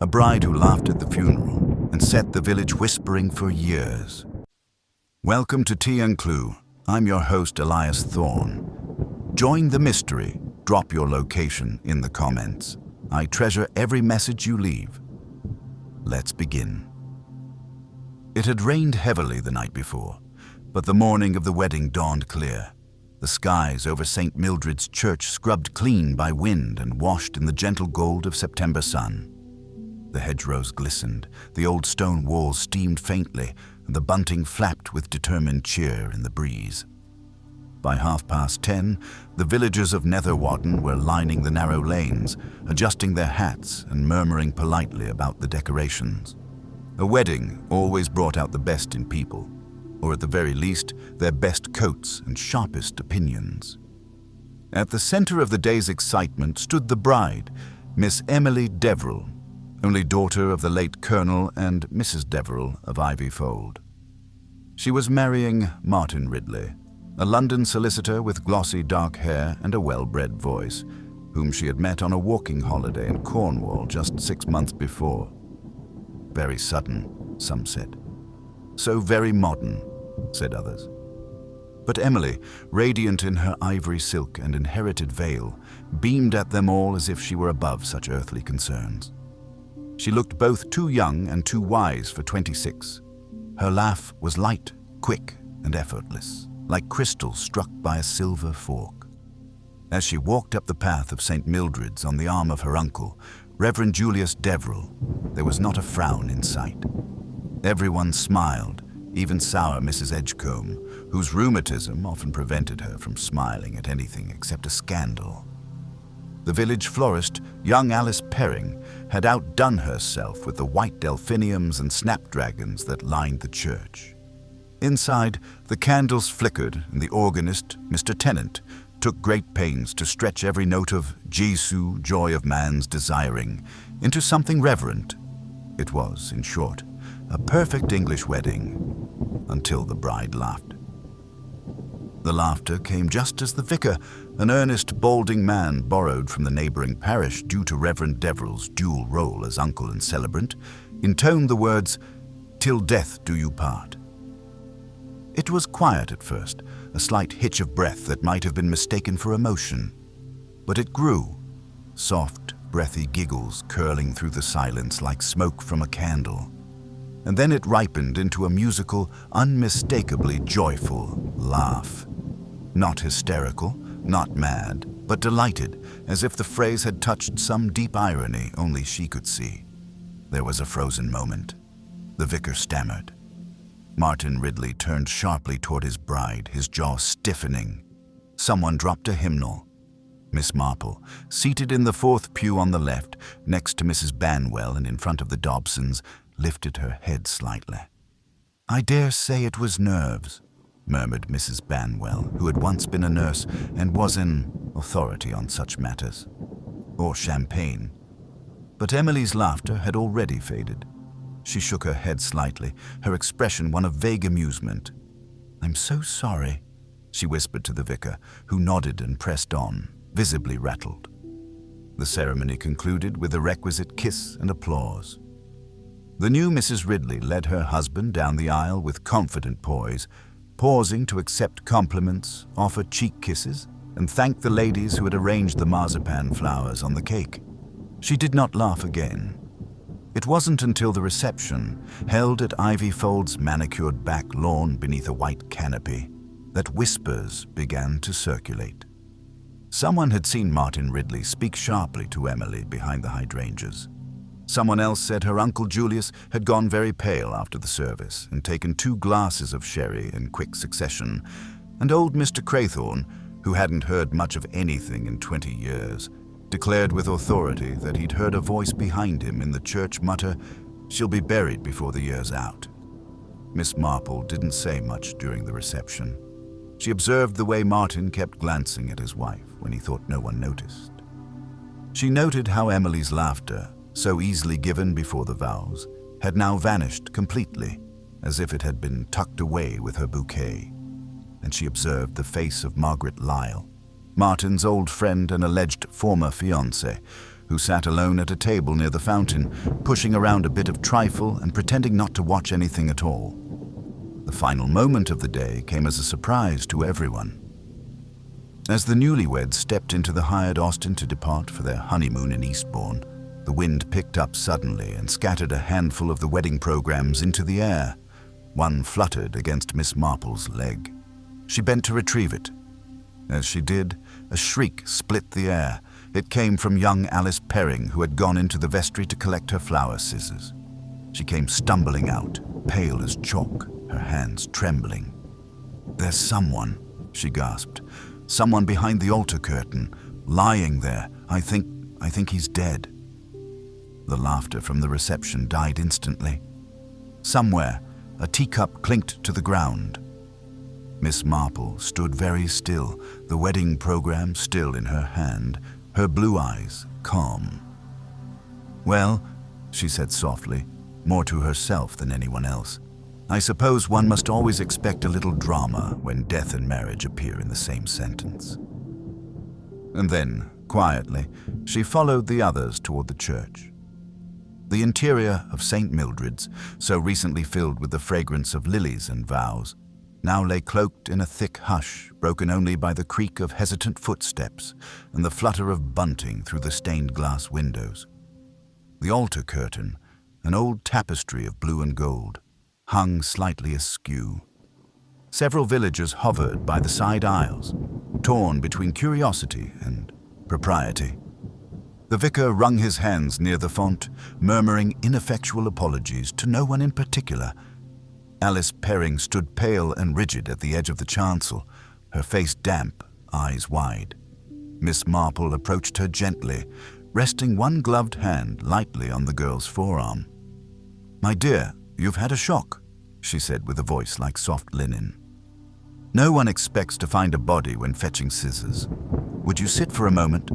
a bride who laughed at the funeral and set the village whispering for years. Welcome to Tea and Clue. I'm your host, Elias Thorne. Join the mystery. Drop your location in the comments. I treasure every message you leave. Let's begin. It had rained heavily the night before, but the morning of the wedding dawned clear. The skies over St. Mildred's Church scrubbed clean by wind and washed in the gentle gold of September sun. The hedgerows glistened, the old stone walls steamed faintly, and the bunting flapped with determined cheer in the breeze. By 10:30, the villagers of Netherwotton were lining the narrow lanes, adjusting their hats and murmuring politely about the decorations. A wedding always brought out the best in people, or at the very least, their best coats and sharpest opinions. At the center of the day's excitement stood the bride, Miss Emily Deverill, only daughter of the late Colonel and Mrs. Deverill of Ivyfold. She was marrying Martin Ridley, a London solicitor with glossy dark hair and a well-bred voice, whom she had met on a walking holiday in Cornwall just 6 months before. Very sudden, some said. So very modern, said others. But Emily, radiant in her ivory silk and inherited veil, beamed at them all as if she were above such earthly concerns. She looked both too young and too wise for 26. Her laugh was light, quick, and effortless, like crystal struck by a silver fork. As she walked up the path of St. Mildred's on the arm of her uncle, Reverend Julius Deverill, there was not a frown in sight. Everyone smiled, even sour Mrs. Edgecombe, whose rheumatism often prevented her from smiling at anything except a scandal. The village florist, young Alice Perring, had outdone herself with the white delphiniums and snapdragons that lined the church. Inside, the candles flickered, and the organist, Mr. Tennant, took great pains to stretch every note of Jesu, joy of man's desiring, into something reverent. It was, in short, a perfect English wedding, until the bride laughed. The laughter came just as the vicar, an earnest, balding man borrowed from the neighboring parish due to Reverend Deverill's dual role as uncle and celebrant, intoned the words, "Till death do you part." It was quiet at first, a slight hitch of breath that might have been mistaken for emotion. But it grew, soft, breathy giggles curling through the silence like smoke from a candle. And then it ripened into a musical, unmistakably joyful laugh. Not hysterical, not mad, but delighted, as if the phrase had touched some deep irony only she could see. There was a frozen moment. The vicar stammered. Martin Ridley turned sharply toward his bride, his jaw stiffening. Someone dropped a hymnal. Miss Marple, seated in the fourth pew on the left, next to Mrs. Banwell and in front of the Dobsons, lifted her head slightly. "I dare say it was nerves," murmured Mrs. Banwell, who had once been a nurse and was an authority on such matters. Or champagne. But Emily's laughter had already faded. She shook her head slightly, her expression one of vague amusement. "I'm so sorry," she whispered to the vicar, who nodded and pressed on, visibly rattled. The ceremony concluded with the requisite kiss and applause. The new Mrs. Ridley led her husband down the aisle with confident poise, pausing to accept compliments, offer cheek kisses, and thank the ladies who had arranged the marzipan flowers on the cake. She did not laugh again. It wasn't until the reception, held at Ivyfold's manicured back lawn beneath a white canopy, that whispers began to circulate. Someone had seen Martin Ridley speak sharply to Emily behind the hydrangeas. Someone else said her Uncle Julius had gone very pale after the service and taken 2 glasses of sherry in quick succession, and old Mr. Craythorne, who hadn't heard much of anything in 20 years, declared with authority that he'd heard a voice behind him in the church mutter, "She'll be buried before the year's out." Miss Marple didn't say much during the reception. She observed the way Martin kept glancing at his wife when he thought no one noticed. She noted how Emily's laughter, so easily given before the vows, had now vanished completely, as if it had been tucked away with her bouquet. And she observed the face of Margaret Lyle, Martin's old friend and alleged former fiancée, who sat alone at a table near the fountain, pushing around a bit of trifle and pretending not to watch anything at all. The final moment of the day came as a surprise to everyone. As the newlyweds stepped into the hired Austin to depart for their honeymoon in Eastbourne, the wind picked up suddenly and scattered a handful of the wedding programs into the air. One fluttered against Miss Marple's leg. She bent to retrieve it. As she did, a shriek split the air. It came from young Alice Perring, who had gone into the vestry to collect her flower scissors. She came stumbling out, pale as chalk, her hands trembling. "There's someone," she gasped. "Someone behind the altar curtain, lying there. I think he's dead." The laughter from the reception died instantly. Somewhere, a teacup clinked to the ground. Miss Marple stood very still, the wedding program still in her hand, her blue eyes calm. "Well," she said softly, more to herself than anyone else, "I suppose one must always expect a little drama when death and marriage appear in the same sentence." And then, quietly, she followed the others toward the church. The interior of St. Mildred's, so recently filled with the fragrance of lilies and vows, now lay cloaked in a thick hush, broken only by the creak of hesitant footsteps and the flutter of bunting through the stained glass windows. The altar curtain, an old tapestry of blue and gold, hung slightly askew. Several villagers hovered by the side aisles, torn between curiosity and propriety. The vicar wrung his hands near the font, murmuring ineffectual apologies to no one in particular. Alice Perring stood pale and rigid at the edge of the chancel, her face damp, eyes wide. Miss Marple approached her gently, resting one gloved hand lightly on the girl's forearm. "My dear, you've had a shock," she said with a voice like soft linen. "No one expects to find a body when fetching scissors. Would you sit for a moment?"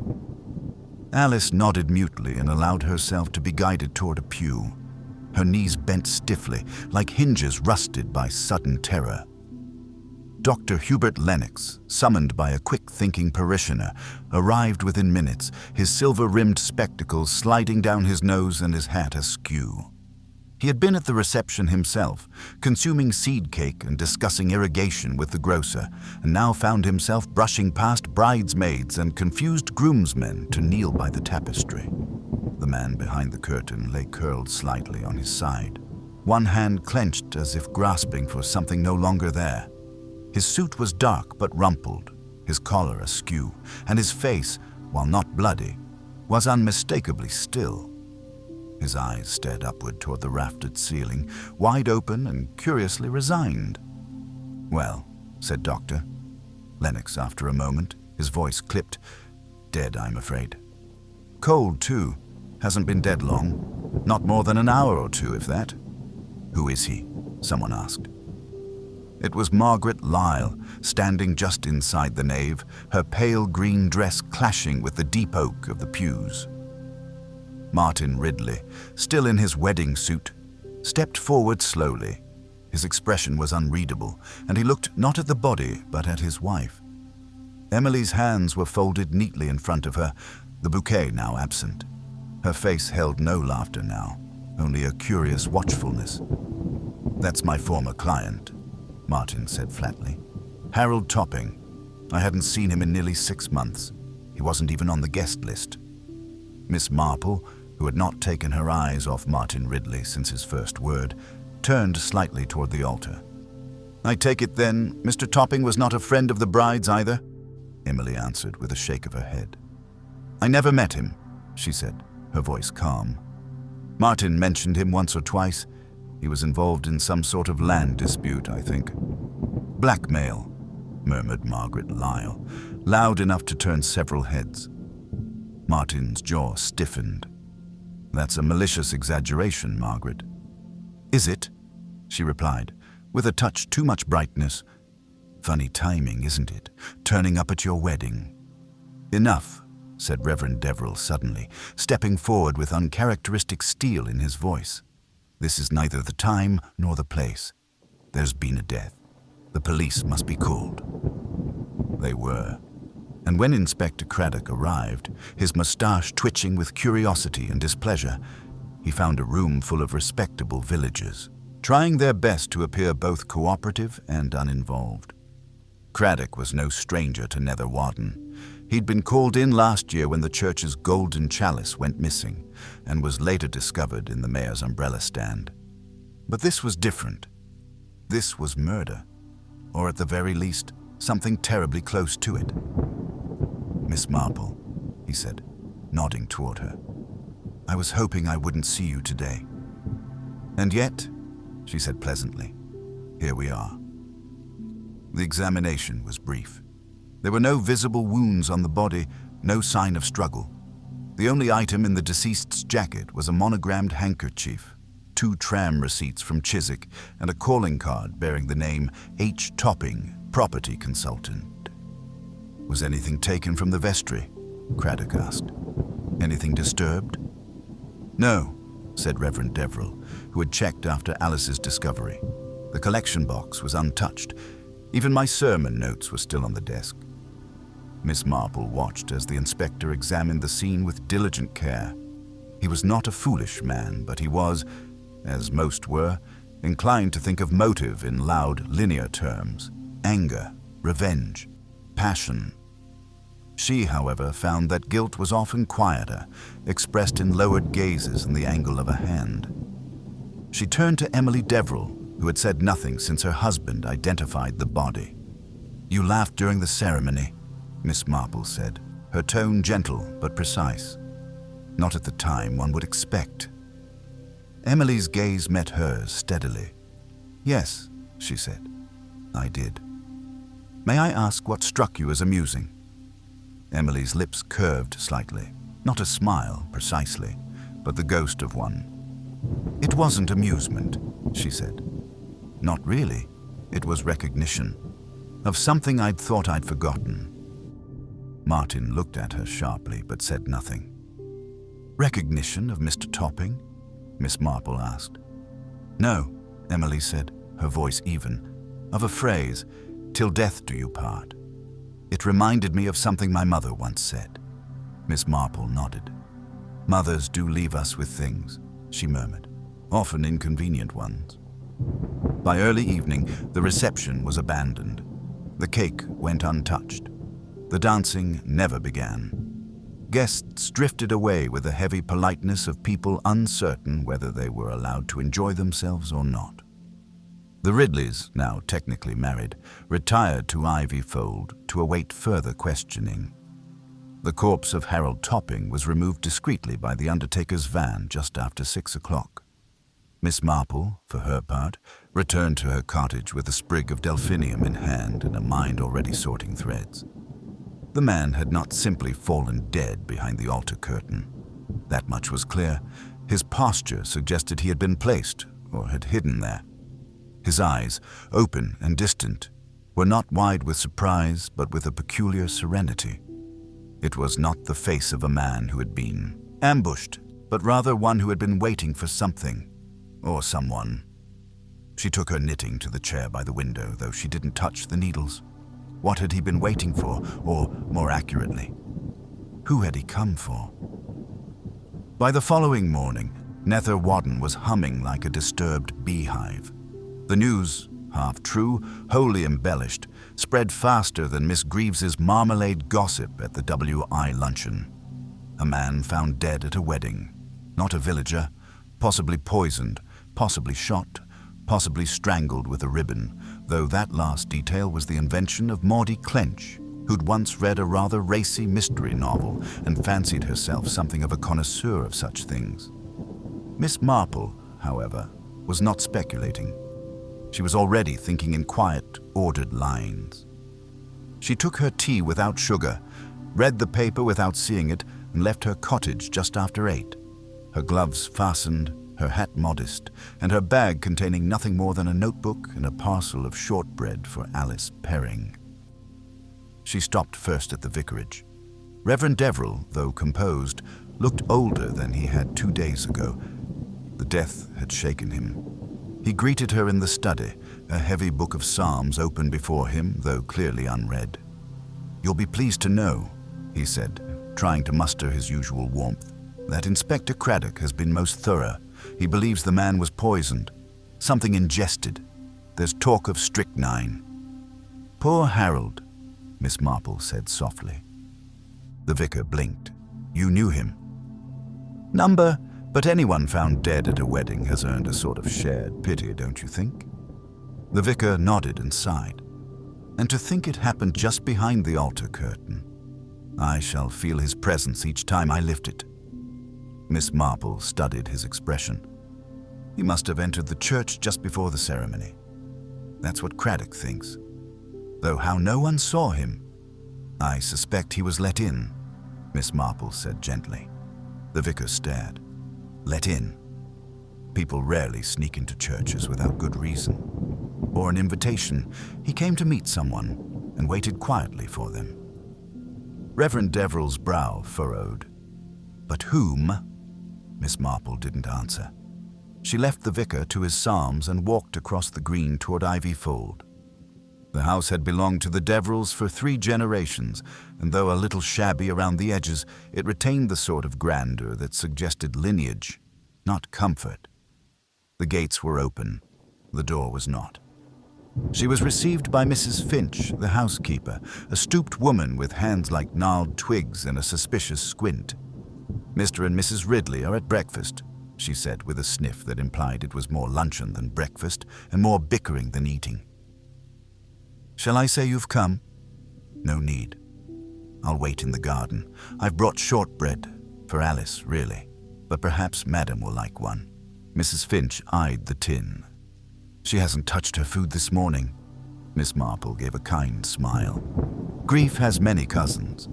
Alice nodded mutely and allowed herself to be guided toward a pew. Her knees bent stiffly, like hinges rusted by sudden terror. Dr. Hubert Lennox, summoned by a quick-thinking parishioner, arrived within minutes, his silver-rimmed spectacles sliding down his nose and his hat askew. He had been at the reception himself, consuming seed cake and discussing irrigation with the grocer, and now found himself brushing past bridesmaids and confused groomsmen to kneel by the tapestry. The man behind the curtain lay curled slightly on his side, one hand clenched as if grasping for something no longer there. His suit was dark but rumpled, his collar askew, and his face, while not bloody, was unmistakably still. His eyes stared upward toward the raftered ceiling, wide open and curiously resigned. "Well," said Dr. Lennox after a moment, his voice clipped. "Dead, I'm afraid. Cold, too. Hasn't been dead long. Not more than an hour or two, if that." "Who is he?" someone asked. It was Margaret Lyle, standing just inside the nave, her pale green dress clashing with the deep oak of the pews. Martin Ridley, still in his wedding suit, stepped forward slowly. His expression was unreadable, and he looked not at the body but at his wife. Emily's hands were folded neatly in front of her, the bouquet now absent. Her face held no laughter now, only a curious watchfulness. "That's my former client," Martin said flatly. "Harold Topping. I hadn't seen him in nearly 6 months. He wasn't even on the guest list." Miss Marple, who had not taken her eyes off Martin Ridley since his first word, turned slightly toward the altar. "I take it then, Mr. Topping was not a friend of the bride's either?" Emily answered with a shake of her head. "I never met him," she said, her voice calm. "Martin mentioned him once or twice. He was involved in some sort of land dispute, I think." "Blackmail," murmured Margaret Lyle, loud enough to turn several heads. Martin's jaw stiffened. "That's a malicious exaggeration, Margaret." "Is it?" she replied, with a touch too much brightness. "Funny timing, isn't it? Turning up at your wedding." "Enough," said Reverend Deverell suddenly, stepping forward with uncharacteristic steel in his voice. "This is neither the time nor the place. There's been a death. The police must be called." They were. And when Inspector Craddock arrived, his moustache twitching with curiosity and displeasure, he found a room full of respectable villagers, trying their best to appear both cooperative and uninvolved. Craddock was no stranger to Nether Warden. He'd been called in last year when the church's golden chalice went missing, and was later discovered in the mayor's umbrella stand. But this was different. This was murder, or at the very least, something terribly close to it. "Miss Marple," he said, nodding toward her. "I was hoping I wouldn't see you today. And yet," she said pleasantly, "here we are." The examination was brief. There were no visible wounds on the body, no sign of struggle. The only item in the deceased's jacket was a monogrammed handkerchief, 2 tram receipts from Chiswick, and a calling card bearing the name H. Topping, property consultant. "Was anything taken from the vestry?" Craddock asked. "Anything disturbed?" "No," said Reverend Deverell, who had checked after Alice's discovery. "The collection box was untouched. Even my sermon notes were still on the desk." Miss Marple watched as the inspector examined the scene with diligent care. He was not a foolish man, but he was, as most were, inclined to think of motive in loud, linear terms: anger, revenge, passion. She, however, found that guilt was often quieter, expressed in lowered gazes and the angle of a hand. She turned to Emily Deverell, who had said nothing since her husband identified the body. "You laughed during the ceremony," Miss Marple said, her tone gentle but precise. "Not at the time one would expect." Emily's gaze met hers steadily. "Yes," she said, "I did. May I ask what struck you as amusing?" Emily's lips curved slightly, not a smile precisely, but the ghost of one. "It wasn't amusement," she said. "Not really. It was recognition of something I'd thought I'd forgotten." Martin looked at her sharply but said nothing. "Recognition of Mr. Topping?" Miss Marple asked. "No," Emily said, her voice even, "of a phrase, 'Till death do you part.' It reminded me of something my mother once said." Miss Marple nodded. "Mothers do leave us with things," she murmured, "often inconvenient ones." By early evening, the reception was abandoned. The cake went untouched. The dancing never began. Guests drifted away with the heavy politeness of people uncertain whether they were allowed to enjoy themselves or not. The Ridleys, now technically married, retired to Ivy Fold to await further questioning. The corpse of Harold Topping was removed discreetly by the undertaker's van just after 6 o'clock. Miss Marple, for her part, returned to her cottage with a sprig of delphinium in hand and a mind already sorting threads. The man had not simply fallen dead behind the altar curtain. That much was clear. His posture suggested he had been placed or had hidden there. His eyes, open and distant, were not wide with surprise but with a peculiar serenity. It was not the face of a man who had been ambushed, but rather one who had been waiting for something or someone. She took her knitting to the chair by the window, though she didn't touch the needles. What had he been waiting for, or more accurately, who had he come for? By the following morning, Nether Warden was humming like a disturbed beehive. The news, half true, wholly embellished, spread faster than Miss Greaves's marmalade gossip at the WI luncheon. A man found dead at a wedding. Not a villager, possibly poisoned, possibly shot, possibly strangled with a ribbon, though that last detail was the invention of Maudie Clench, who'd once read a rather racy mystery novel and fancied herself something of a connoisseur of such things. Miss Marple, however, was not speculating. She was already thinking in quiet, ordered lines. She took her tea without sugar, read the paper without seeing it, and left her cottage just after 8. Her gloves fastened, her hat modest, and her bag containing nothing more than a notebook and a parcel of shortbread for Alice Perring. She stopped first at the vicarage. Reverend Deverell, though composed, looked older than he had 2 days ago. The death had shaken him. He greeted her in the study, a heavy book of psalms open before him, though clearly unread. "You'll be pleased to know," he said, trying to muster his usual warmth, "that Inspector Craddock has been most thorough. He believes the man was poisoned, something ingested. There's talk of strychnine." "Poor Harold," Miss Marple said softly. The vicar blinked. "You knew him?" "Number, but anyone found dead at a wedding has earned a sort of shared pity, don't you think?" The vicar nodded and sighed. "And to think it happened just behind the altar curtain. I shall feel his presence each time I lift it." Miss Marple studied his expression. "He must have entered the church just before the ceremony. That's what Craddock thinks. Though how no one saw him." "I suspect he was let in," Miss Marple said gently. The vicar stared. "Let in? People rarely sneak into churches without good reason. Or an invitation. He came to meet someone and waited quietly for them." Reverend Deverell's brow furrowed. "But whom?" Miss Marple didn't answer. She left the vicar to his psalms and walked across the green toward Ivy Fold. The house had belonged to the Deverells for 3 generations, and though a little shabby around the edges, it retained the sort of grandeur that suggested lineage, not comfort. The gates were open. The door was not. She was received by Mrs. Finch, the housekeeper, a stooped woman with hands like gnarled twigs and a suspicious squint. "Mr. and Mrs. Ridley are at breakfast," she said with a sniff that implied it was more luncheon than breakfast and more bickering than eating. "Shall I say you've come?" "No need. I'll wait in the garden. I've brought shortbread, for Alice, really, but perhaps Madam will like one." Mrs. Finch eyed the tin. "She hasn't touched her food this morning." Miss Marple gave a kind smile. "Grief has many cousins."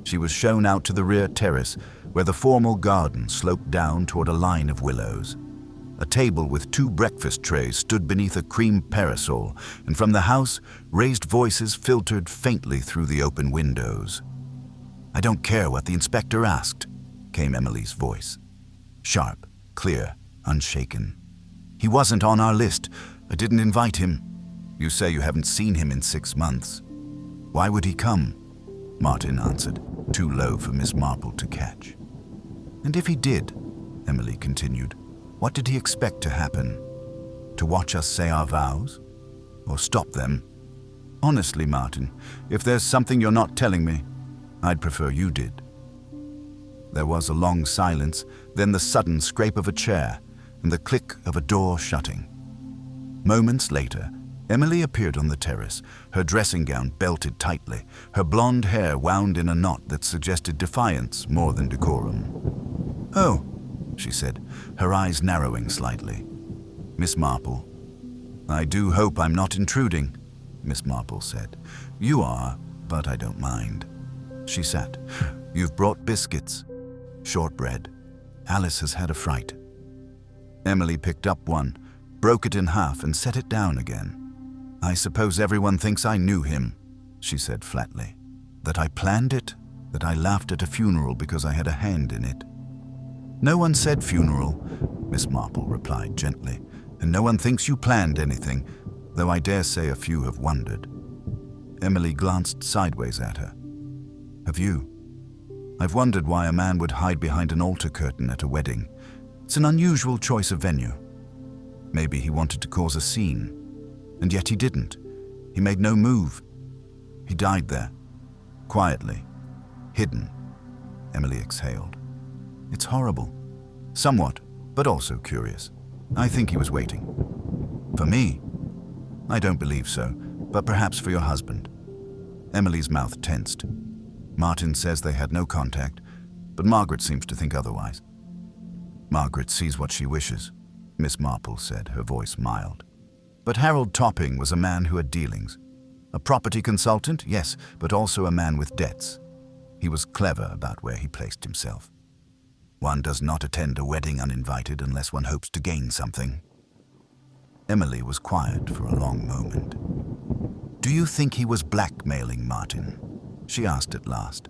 She was shown out to the rear terrace, where the formal garden sloped down toward a line of willows. A table with 2 breakfast trays stood beneath a cream parasol, and from the house, raised voices filtered faintly through the open windows. "I don't care what the inspector asked," came Emily's voice. Sharp, clear, unshaken. "He wasn't on our list. I didn't invite him. You say you haven't seen him in 6 months. Why would he come?" Martin answered, too low for Miss Marple to catch. "And if he did," Emily continued, "what did he expect to happen? To watch us say our vows? Or stop them? Honestly, Martin, if there's something you're not telling me, I'd prefer you did." There was a long silence, then the sudden scrape of a chair and the click of a door shutting. Moments later, Emily appeared on the terrace, her dressing gown belted tightly, her blonde hair wound in a knot that suggested defiance more than decorum. "Oh," she said, her eyes narrowing slightly. "Miss Marple." "I do hope I'm not intruding," Miss Marple said. "You are, but I don't mind." She sat. "You've brought biscuits. Shortbread. Alice has had a fright." Emily picked up one, broke it in half and set it down again. "I suppose everyone thinks I knew him," she said flatly. "That I planned it, that I laughed at a funeral because I had a hand in it." "No one said funeral," Miss Marple replied gently, "and no one thinks you planned anything, though I dare say a few have wondered." Emily glanced sideways at her. "Have you? I've wondered why a man would hide behind an altar curtain at a wedding. It's an unusual choice of venue. Maybe he wanted to cause a scene, and yet he didn't. He made no move. He died there, quietly, hidden." Emily exhaled. "It's horrible. Somewhat, but also curious. I think he was waiting. For me? I don't believe so, but perhaps for your husband." Emily's mouth tensed. "Martin says they had no contact, but Margaret seems to think otherwise." "Margaret sees what she wishes," Miss Marple said, her voice mild. "But Harold Topping was a man who had dealings. A property consultant, yes, but also a man with debts. He was clever about where he placed himself. One does not attend a wedding uninvited unless one hopes to gain something." Emily was quiet for a long moment. "Do you think he was blackmailing Martin?" she asked at last.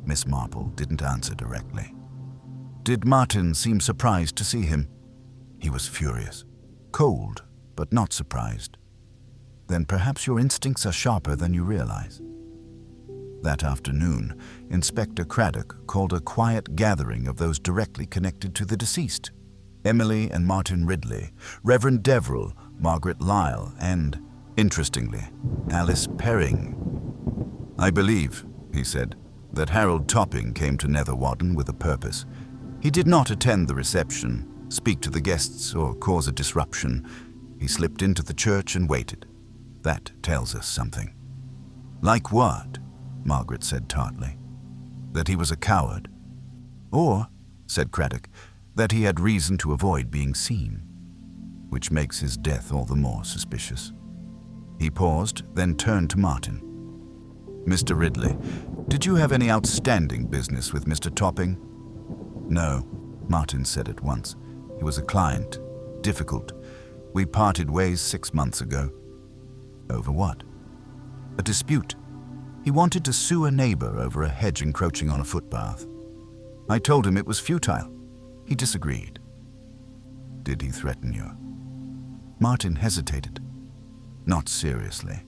Miss Marple didn't answer directly. "Did Martin seem surprised to see him?" "He was furious. Cold, but not surprised." "Then perhaps your instincts are sharper than you realize." That afternoon, Inspector Craddock called a quiet gathering of those directly connected to the deceased: Emily and Martin Ridley, Reverend Deverell, Margaret Lyle, and, interestingly, Alice Perring. "I believe," he said, "that Harold Topping came to Netherwadden with a purpose. He did not attend the reception, speak to the guests, or cause a disruption. He slipped into the church and waited. That tells us something." "Like what?" Margaret said tartly. "That he was a coward. Or," said Craddock, "that he had reason to avoid being seen, which makes his death all the more suspicious." He paused, then turned to Martin. "Mr. Ridley, did you have any outstanding business with Mr. Topping?" "No," Martin said at once. "He was a client. Difficult. We parted ways 6 months ago." "Over what?" "A dispute. He wanted to sue a neighbor over a hedge encroaching on a footpath. I told him it was futile. He disagreed." "Did he threaten you?" Martin hesitated. "Not seriously."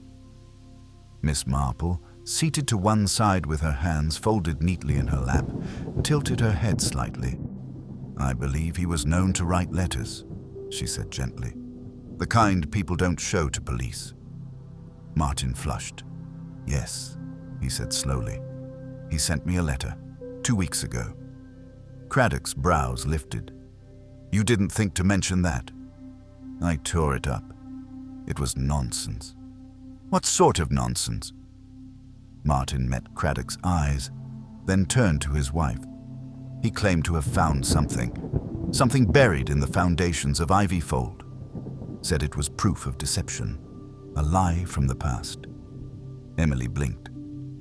Miss Marple, seated to one side with her hands folded neatly in her lap, tilted her head slightly. "I believe he was known to write letters," she said gently. "The kind people don't show to police." Martin flushed. "Yes," he said slowly. "He sent me a letter 2 weeks ago." Craddock's brows lifted. "You didn't think to mention that?" "I tore it up. It was nonsense." "What sort of nonsense?" Martin met Craddock's eyes, then turned to his wife. He claimed to have found something buried in the foundations of Ivy Fold. Said it was proof of deception, a lie from the past. Emily blinked.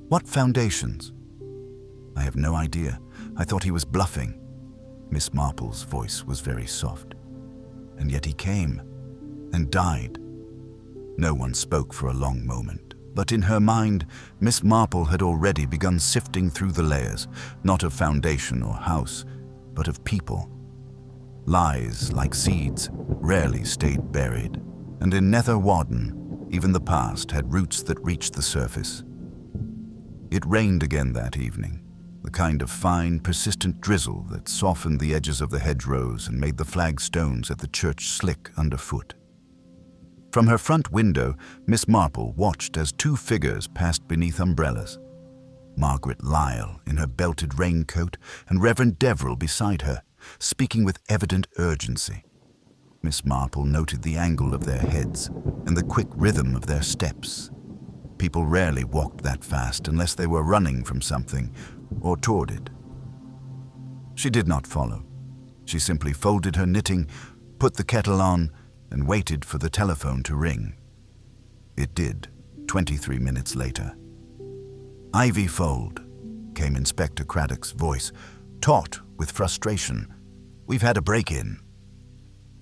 "What foundations?" "I have no idea. I thought he was bluffing." Miss Marple's voice was very soft. "And yet he came, and died." No one spoke for a long moment, but in her mind, Miss Marple had already begun sifting through the layers, not of foundation or house, but of people. Lies, like seeds, rarely stayed buried, and in Netherwadden, even the past had roots that reached the surface. It rained again that evening, the kind of fine, persistent drizzle that softened the edges of the hedgerows and made the flagstones at the church slick underfoot. From her front window, Miss Marple watched as 2 figures passed beneath umbrellas. Margaret Lyle in her belted raincoat and Reverend Deverell beside her, speaking with evident urgency. Miss Marple noted the angle of their heads and the quick rhythm of their steps. People rarely walked that fast unless they were running from something or toward it. She did not follow. She simply folded her knitting, put the kettle on, and waited for the telephone to ring. It did, 23 minutes later. "Ivy Fold," came Inspector Craddock's voice, taut with frustration. "We've had a break-in."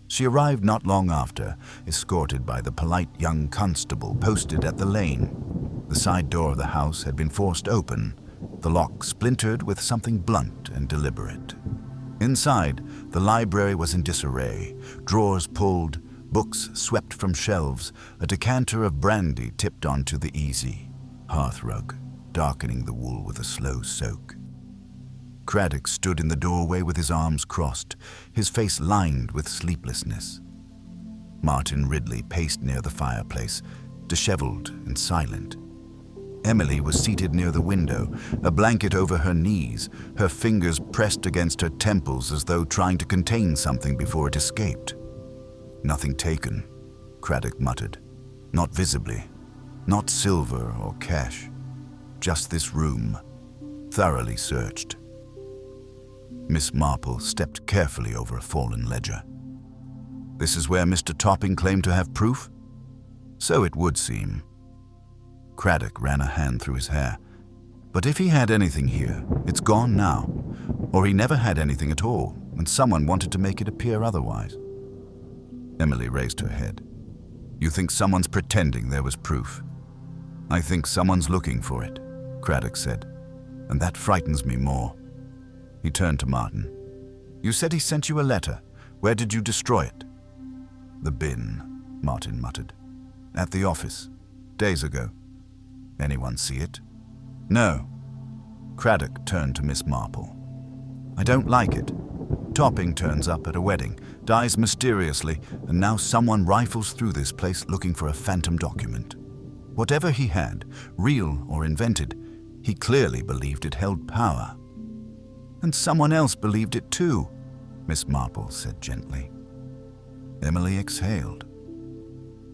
She arrived not long after, escorted by the polite young constable posted at the lane. The side door of the house had been forced open, the lock splintered with something blunt and deliberate. Inside, the library was in disarray, drawers pulled, books swept from shelves, a decanter of brandy tipped onto the easy, hearthrug darkening the wool with a slow soak. Craddock stood in the doorway with his arms crossed, his face lined with sleeplessness. Martin Ridley paced near the fireplace, disheveled and silent. Emily was seated near the window, a blanket over her knees, her fingers pressed against her temples as though trying to contain something before it escaped. "Nothing taken," Craddock muttered. "Not visibly. Not silver or cash. Just this room, thoroughly searched." Miss Marple stepped carefully over a fallen ledger. "This is where Mr. Topping claimed to have proof?" "So it would seem." Craddock ran a hand through his hair. "But if he had anything here, it's gone now. Or he never had anything at all, and someone wanted to make it appear otherwise." Emily raised her head. "You think someone's pretending there was proof?" "I think someone's looking for it," Craddock said, "and that frightens me more." He turned to Martin. "You said he sent you a letter. Where did you destroy it?" "The bin," Martin muttered. "At the office. Days ago. Anyone see it?" No. Craddock turned to Miss Marple. I don't like it. Topping turns up at a wedding, dies mysteriously, and now someone rifles through this place looking for a phantom document. Whatever he had, real or invented, he clearly believed it held power. And someone else believed it too, Miss Marple said gently. Emily exhaled.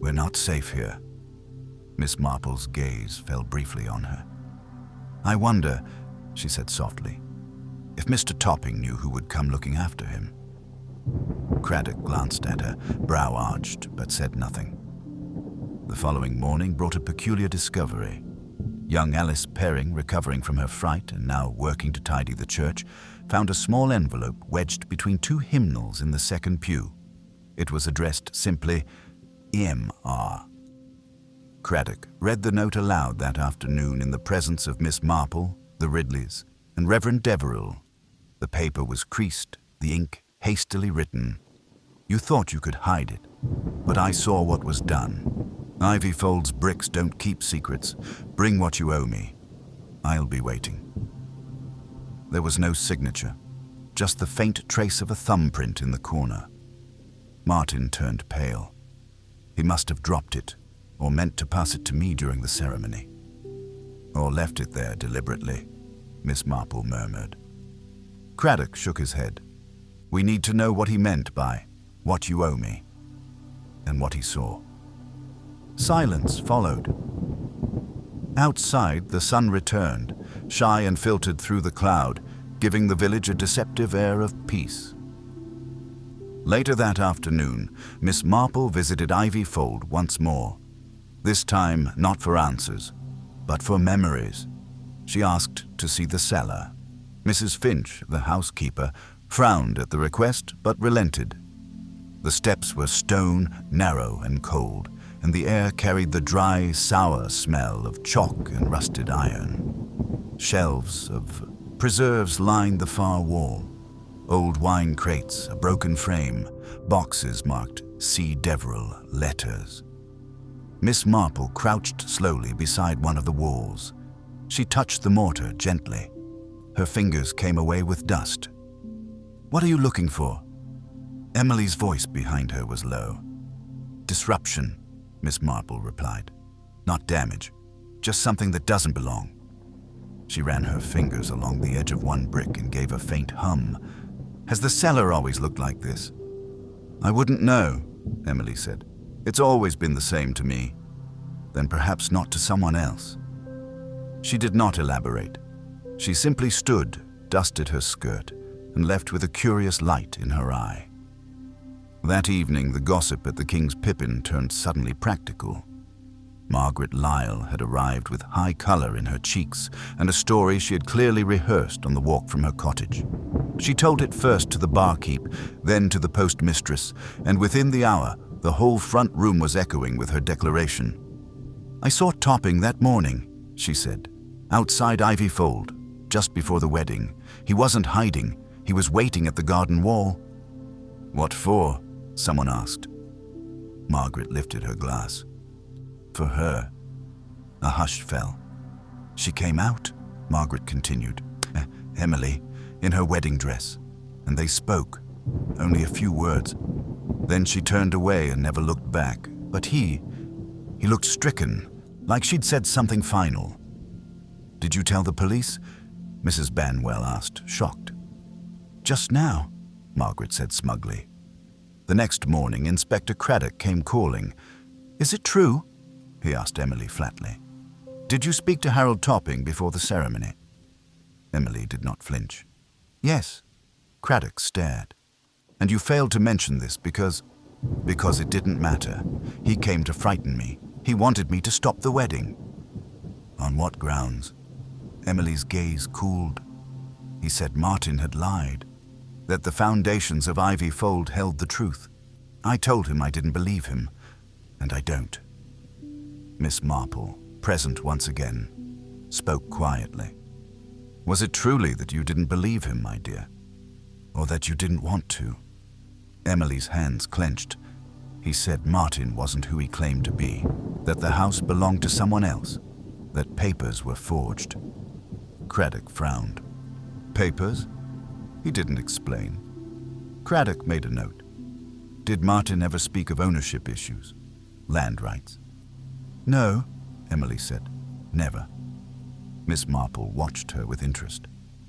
We're not safe here. Miss Marple's gaze fell briefly on her. I wonder, she said softly, if Mr. Topping knew who would come looking after him. Craddock glanced at her, brow arched, but said nothing. The following morning brought a peculiar discovery. Young Alice Perring, recovering from her fright and now working to tidy the church, found a small envelope wedged between two hymnals in the second pew. It was addressed simply, M.R. Craddock read the note aloud that afternoon in the presence of Miss Marple, the Ridleys, and Reverend Deverill. The paper was creased, the ink hastily written. You thought you could hide it, but I saw what was done. Ivyfold's bricks don't keep secrets. Bring what you owe me. I'll be waiting. There was no signature, just the faint trace of a thumbprint in the corner. Martin turned pale. He must have dropped it, or meant to pass it to me during the ceremony. Or left it there deliberately, Miss Marple murmured. Craddock shook his head. We need to know what he meant by what you owe me, and what he saw. Silence followed. Outside, the sun returned, shy and filtered through the cloud, giving the village a deceptive air of peace. Later that afternoon, Miss Marple visited Ivyfold once more. This time, not for answers, but for memories. She asked to see the cellar. Mrs. Finch, the housekeeper, frowned at the request, but relented. The steps were stone, narrow and cold, and the air carried the dry, sour smell of chalk and rusted iron. Shelves of preserves lined the far wall. Old wine crates, a broken frame, boxes marked C. Deverill letters. Miss Marple crouched slowly beside one of the walls. She touched the mortar gently. Her fingers came away with dust. What are you looking for? Emily's voice behind her was low. Disruption, Miss Marple replied. Not damage, just something that doesn't belong. She ran her fingers along the edge of one brick and gave a faint hum. Has the cellar always looked like this? I wouldn't know, Emily said. It's always been the same to me. Then perhaps not to someone else. She did not elaborate. She simply stood, dusted her skirt, and left with a curious light in her eye. That evening, the gossip at the King's Pippin turned suddenly practical. Margaret Lyle had arrived with high color in her cheeks and a story she had clearly rehearsed on the walk from her cottage. She told it first to the barkeep, then to the postmistress, and within the hour, the whole front room was echoing with her declaration. I saw Topping that morning, she said, outside Ivyfold, just before the wedding. He wasn't hiding, he was waiting at the garden wall. What for? Someone asked. Margaret lifted her glass. For her. A hush fell. She came out, Margaret continued. Emily, in her wedding dress. And they spoke. Only a few words. Then she turned away and never looked back. But he looked stricken, like she'd said something final. Did you tell the police? Mrs. Banwell asked, shocked. Just now, Margaret said smugly. The next morning, Inspector Craddock came calling. Is it true? He asked Emily flatly. Did you speak to Harold Topping before the ceremony? Emily did not flinch. Yes. Craddock stared. And you failed to mention this because it didn't matter. He came to frighten me. He wanted me to stop the wedding. On what grounds? Emily's gaze cooled. He said Martin had lied, that the foundations of Ivyfold held the truth. I told him I didn't believe him, and I don't. Miss Marple, present once again, spoke quietly. Was it truly that you didn't believe him, my dear? Or that you didn't want to? Emily's hands clenched. He said Martin wasn't who he claimed to be, that the house belonged to someone else. that papers were forged. Craddock frowned. Papers? He didn't explain. Craddock made a note. Did Martin ever speak of ownership issues? Land rights? No, Emily said. Never. Miss Marple watched her with interest.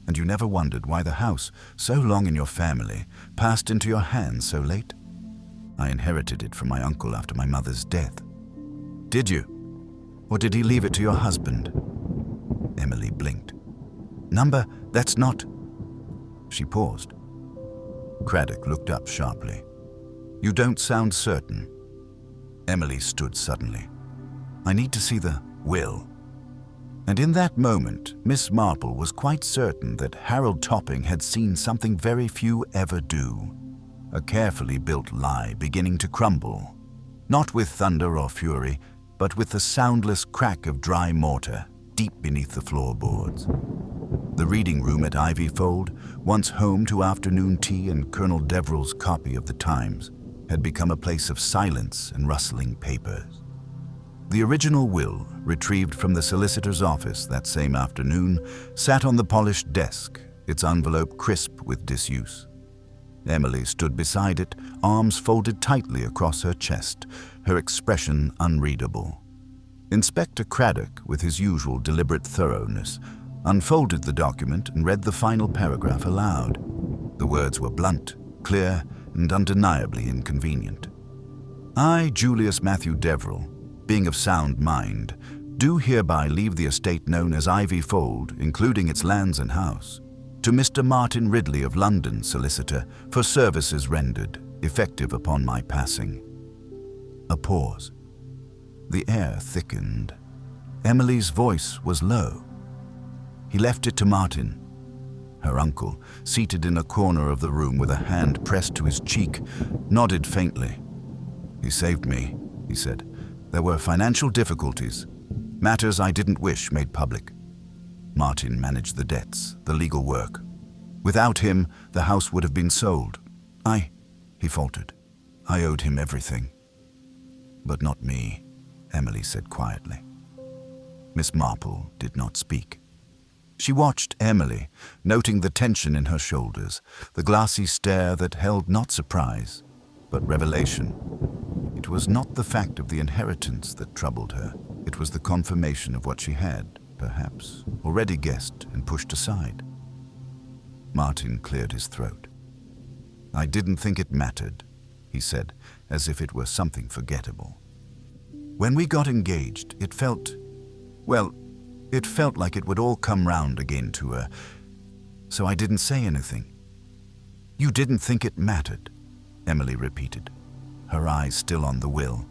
And you never wondered why the house, so long in your family, passed into your hands so late? I inherited it from my uncle after my mother's death. Did you? Or did he leave it to your husband? Emily blinked. Number, that's not... She paused. Craddock looked up sharply. You don't sound certain. Emily stood suddenly. I need to see the will. And in that moment, Miss Marple was quite certain that Harold Topping had seen something very few ever do. A carefully built lie beginning to crumble, not with thunder or fury, but with the soundless crack of dry mortar deep beneath the floorboards. The reading room at Ivyfold, once home to afternoon tea and Colonel Deverell's copy of the Times, had become a place of silence and rustling papers. The original will, retrieved from the solicitor's office that same afternoon, sat on the polished desk, its envelope crisp with disuse. Emily stood beside it, arms folded tightly across her chest, her expression unreadable. Inspector Craddock, with his usual deliberate thoroughness, unfolded the document and read the final paragraph aloud. The words were blunt, clear, and undeniably inconvenient. I, Julius Matthew Deverell, being of sound mind, do hereby leave the estate known as Ivyfold, including its lands and house, to Mr. Martin Ridley of London, solicitor, for services rendered, effective upon my passing. A pause. The air thickened. Emily's voice was low. He left it to Martin. Her uncle, seated in a corner of the room with a hand pressed to his cheek, nodded faintly. He saved me, he said. There were financial difficulties, matters I didn't wish made public. Martin managed the debts, the legal work. Without him, the house would have been sold. He faltered. I owed him everything. But not me, Emily said quietly. Miss Marple did not speak. She watched Emily, noting the tension in her shoulders, the glassy stare that held not surprise, but revelation. It was not the fact of the inheritance that troubled her. It was the confirmation of what she had, perhaps, already guessed and pushed aside. Martin cleared his throat. I didn't think it mattered, he said, as if it were something forgettable. When we got engaged, it felt like it would all come round again to her, so I didn't say anything. You didn't think it mattered, Emily repeated, her eyes still on the will,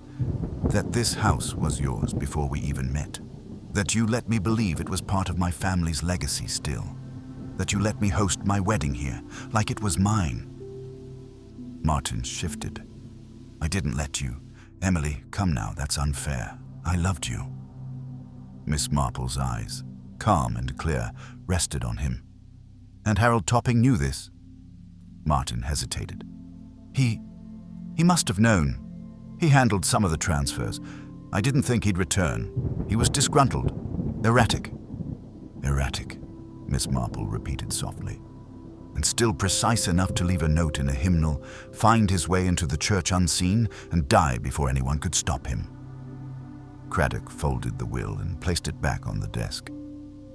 that this house was yours before we even met, that you let me believe it was part of my family's legacy still, that you let me host my wedding here, like it was mine. Martin shifted. I didn't let you. Emily, come now, that's unfair. I loved you. Miss Marple's eyes, calm and clear, rested on him. And Harold Topping knew this? Martin hesitated. He must have known. He handled some of the transfers. I didn't think he'd return. He was disgruntled. Erratic. Erratic, Miss Marple repeated softly. And still precise enough to leave a note in a hymnal, find his way into the church unseen, and die before anyone could stop him. Craddock folded the will and placed it back on the desk.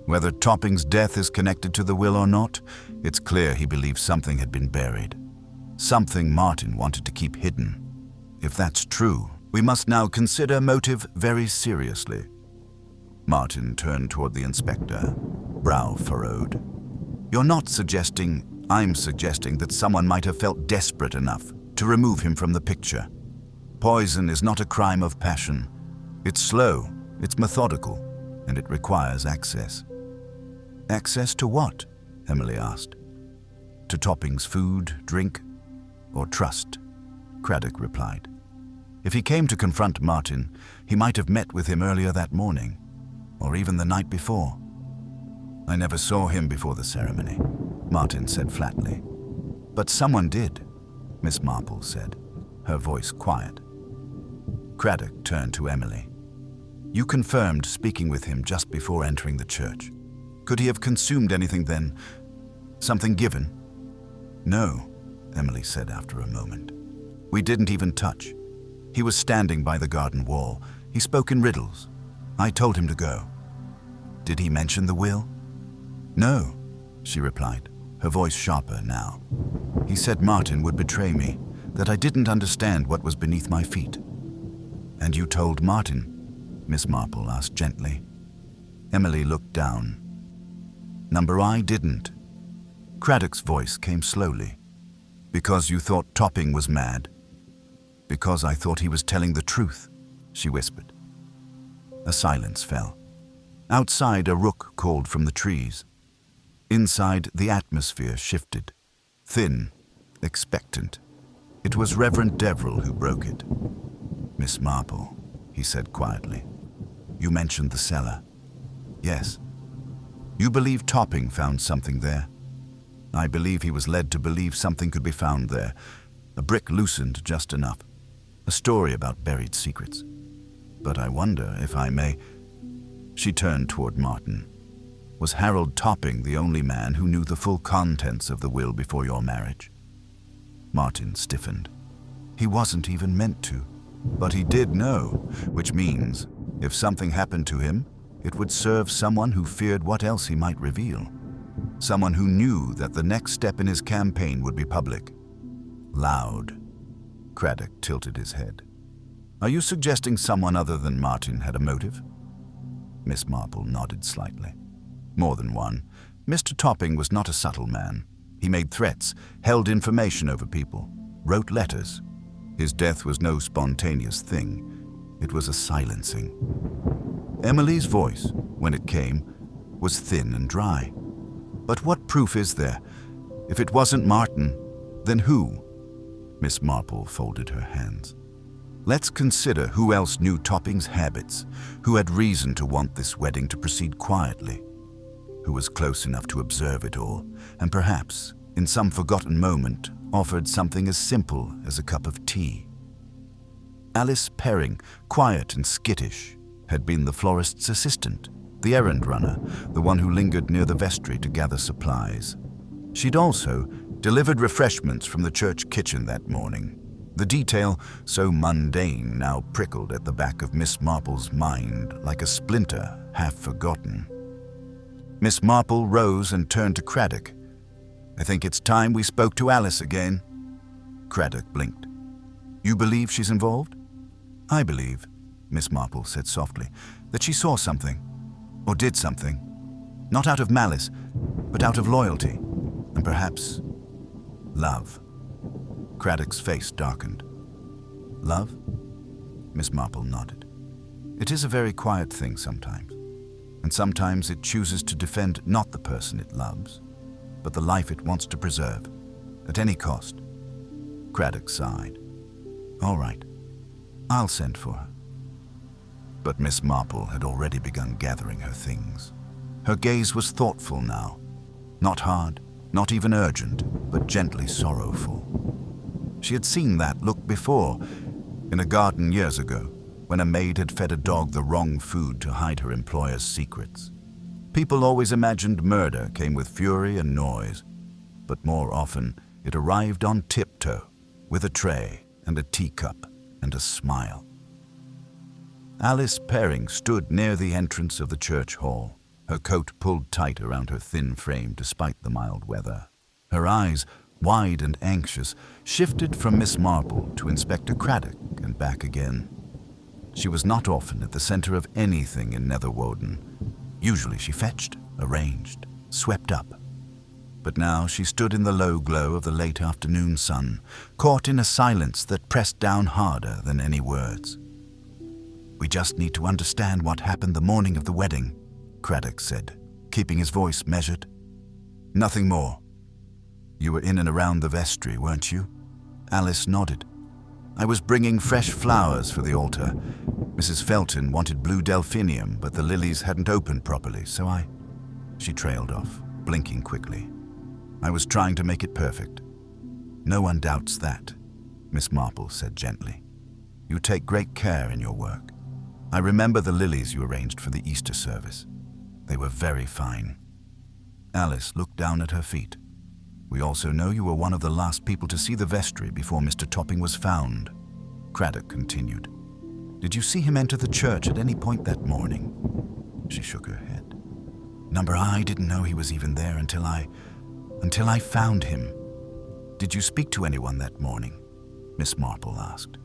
Whether Topping's death is connected to the will or not, it's clear he believes something had been buried. Something Martin wanted to keep hidden. If that's true, we must now consider motive very seriously. Martin turned toward the inspector, brow furrowed. You're not suggesting, I'm suggesting that someone might have felt desperate enough to remove him from the picture. Poison is not a crime of passion. It's slow, it's methodical, and it requires access. Access to what? Emily asked. To Topping's food, drink, or trust, Craddock replied. If he came to confront Martin, he might have met with him earlier that morning, or even the night before. I never saw him before the ceremony, Martin said flatly. But someone did, Miss Marple said, her voice quiet. Craddock turned to Emily. You confirmed speaking with him just before entering the church. Could he have consumed anything then? Something given? No, Emily said after a moment. We didn't even touch. He was standing by the garden wall. He spoke in riddles. I told him to go. Did he mention the will? No, she replied, her voice sharper now. He said Martin would betray me, that I didn't understand what was beneath my feet. And you told Martin? Miss Marple asked gently. Emily looked down. Number I didn't. Craddock's voice came slowly. Because you thought Topping was mad? Because I thought he was telling the truth, she whispered. A silence fell. Outside, a rook called from the trees. Inside, the atmosphere shifted. Thin, expectant. It was Reverend Deverell who broke it. Miss Marple, he said quietly. You mentioned the cellar. Yes. You believe Topping found something there. I believe he was led to believe something could be found there. A brick loosened just enough. A story about buried secrets. But I wonder, if I may... She turned toward Martin. Was Harold Topping the only man who knew the full contents of the will before your marriage? Martin stiffened. He wasn't even meant to. But he did know, which means, if something happened to him, it would serve someone who feared what else he might reveal. Someone who knew that the next step in his campaign would be public. Loud. Craddock tilted his head. Are you suggesting someone other than Martin had a motive? Miss Marple nodded slightly. More than one. Mr. Topping was not a subtle man. He made threats, held information over people, wrote letters. His death was no spontaneous thing. It was a silencing. Emily's voice, when it came, was thin and dry. But what proof is there? If it wasn't Martin, then who? Miss Marple folded her hands. Let's consider who else knew Topping's habits, who had reason to want this wedding to proceed quietly, who was close enough to observe it all, and perhaps, in some forgotten moment, offered something as simple as a cup of tea. Alice Perring, quiet and skittish, had been the florist's assistant, the errand runner, the one who lingered near the vestry to gather supplies. She'd also delivered refreshments from the church kitchen that morning. The detail, so mundane, now prickled at the back of Miss Marple's mind like a splinter half forgotten. Miss Marple rose and turned to Craddock. I think it's time we spoke to Alice again. Craddock blinked. You believe she's involved? I believe, Miss Marple said softly, that she saw something, or did something, not out of malice, but out of loyalty, and perhaps love. Craddock's face darkened. Love? Miss Marple nodded. It is a very quiet thing sometimes, and sometimes it chooses to defend not the person it loves, but the life it wants to preserve, at any cost. Craddock sighed. All right, I'll send for her. But Miss Marple had already begun gathering her things. Her gaze was thoughtful now, not hard, not even urgent, but gently sorrowful. She had seen that look before, in a garden years ago, when a maid had fed a dog the wrong food to hide her employer's secrets. People always imagined murder came with fury and noise, but more often it arrived on tiptoe, with a tray and a teacup and a smile. Alice Perring stood near the entrance of the church hall, her coat pulled tight around her thin frame despite the mild weather. Her eyes, wide and anxious, shifted from Miss Marple to Inspector Craddock and back again. She was not often at the center of anything in Netherwoden. Usually she fetched, arranged, swept up. But now she stood in the low glow of the late afternoon sun, caught in a silence that pressed down harder than any words. We just need to understand what happened the morning of the wedding, Craddock said, keeping his voice measured. Nothing more. You were in and around the vestry, weren't you? Alice nodded. I was bringing fresh flowers for the altar. Mrs. Felton wanted blue delphinium, but the lilies hadn't opened properly, so She trailed off, blinking quickly. I was trying to make it perfect. No one doubts that, Miss Marple said gently. You take great care in your work. I remember the lilies you arranged for the Easter service. They were very fine. Alice looked down at her feet. We also know you were one of the last people to see the vestry before Mr. Topping was found. Craddock continued. Did you see him enter the church at any point that morning? She shook her head. I didn't know he was even there until I found him. Did you speak to anyone that morning? Miss Marple asked.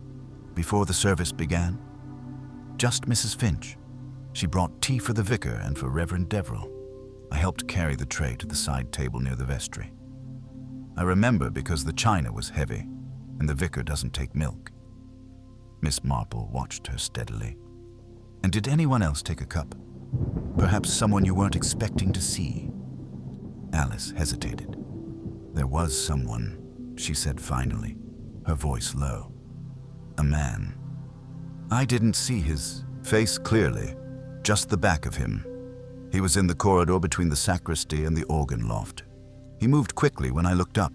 Before the service began? Just Mrs. Finch. She brought tea for the vicar and for Reverend Deverell. I helped carry the tray to the side table near the vestry. I remember because the china was heavy, and the vicar doesn't take milk. Miss Marple watched her steadily. And did anyone else take a cup? Perhaps someone you weren't expecting to see? Alice hesitated. There was someone, she said finally, her voice low. A man. I didn't see his face clearly, just the back of him. He was in the corridor between the sacristy and the organ loft. He moved quickly when I looked up.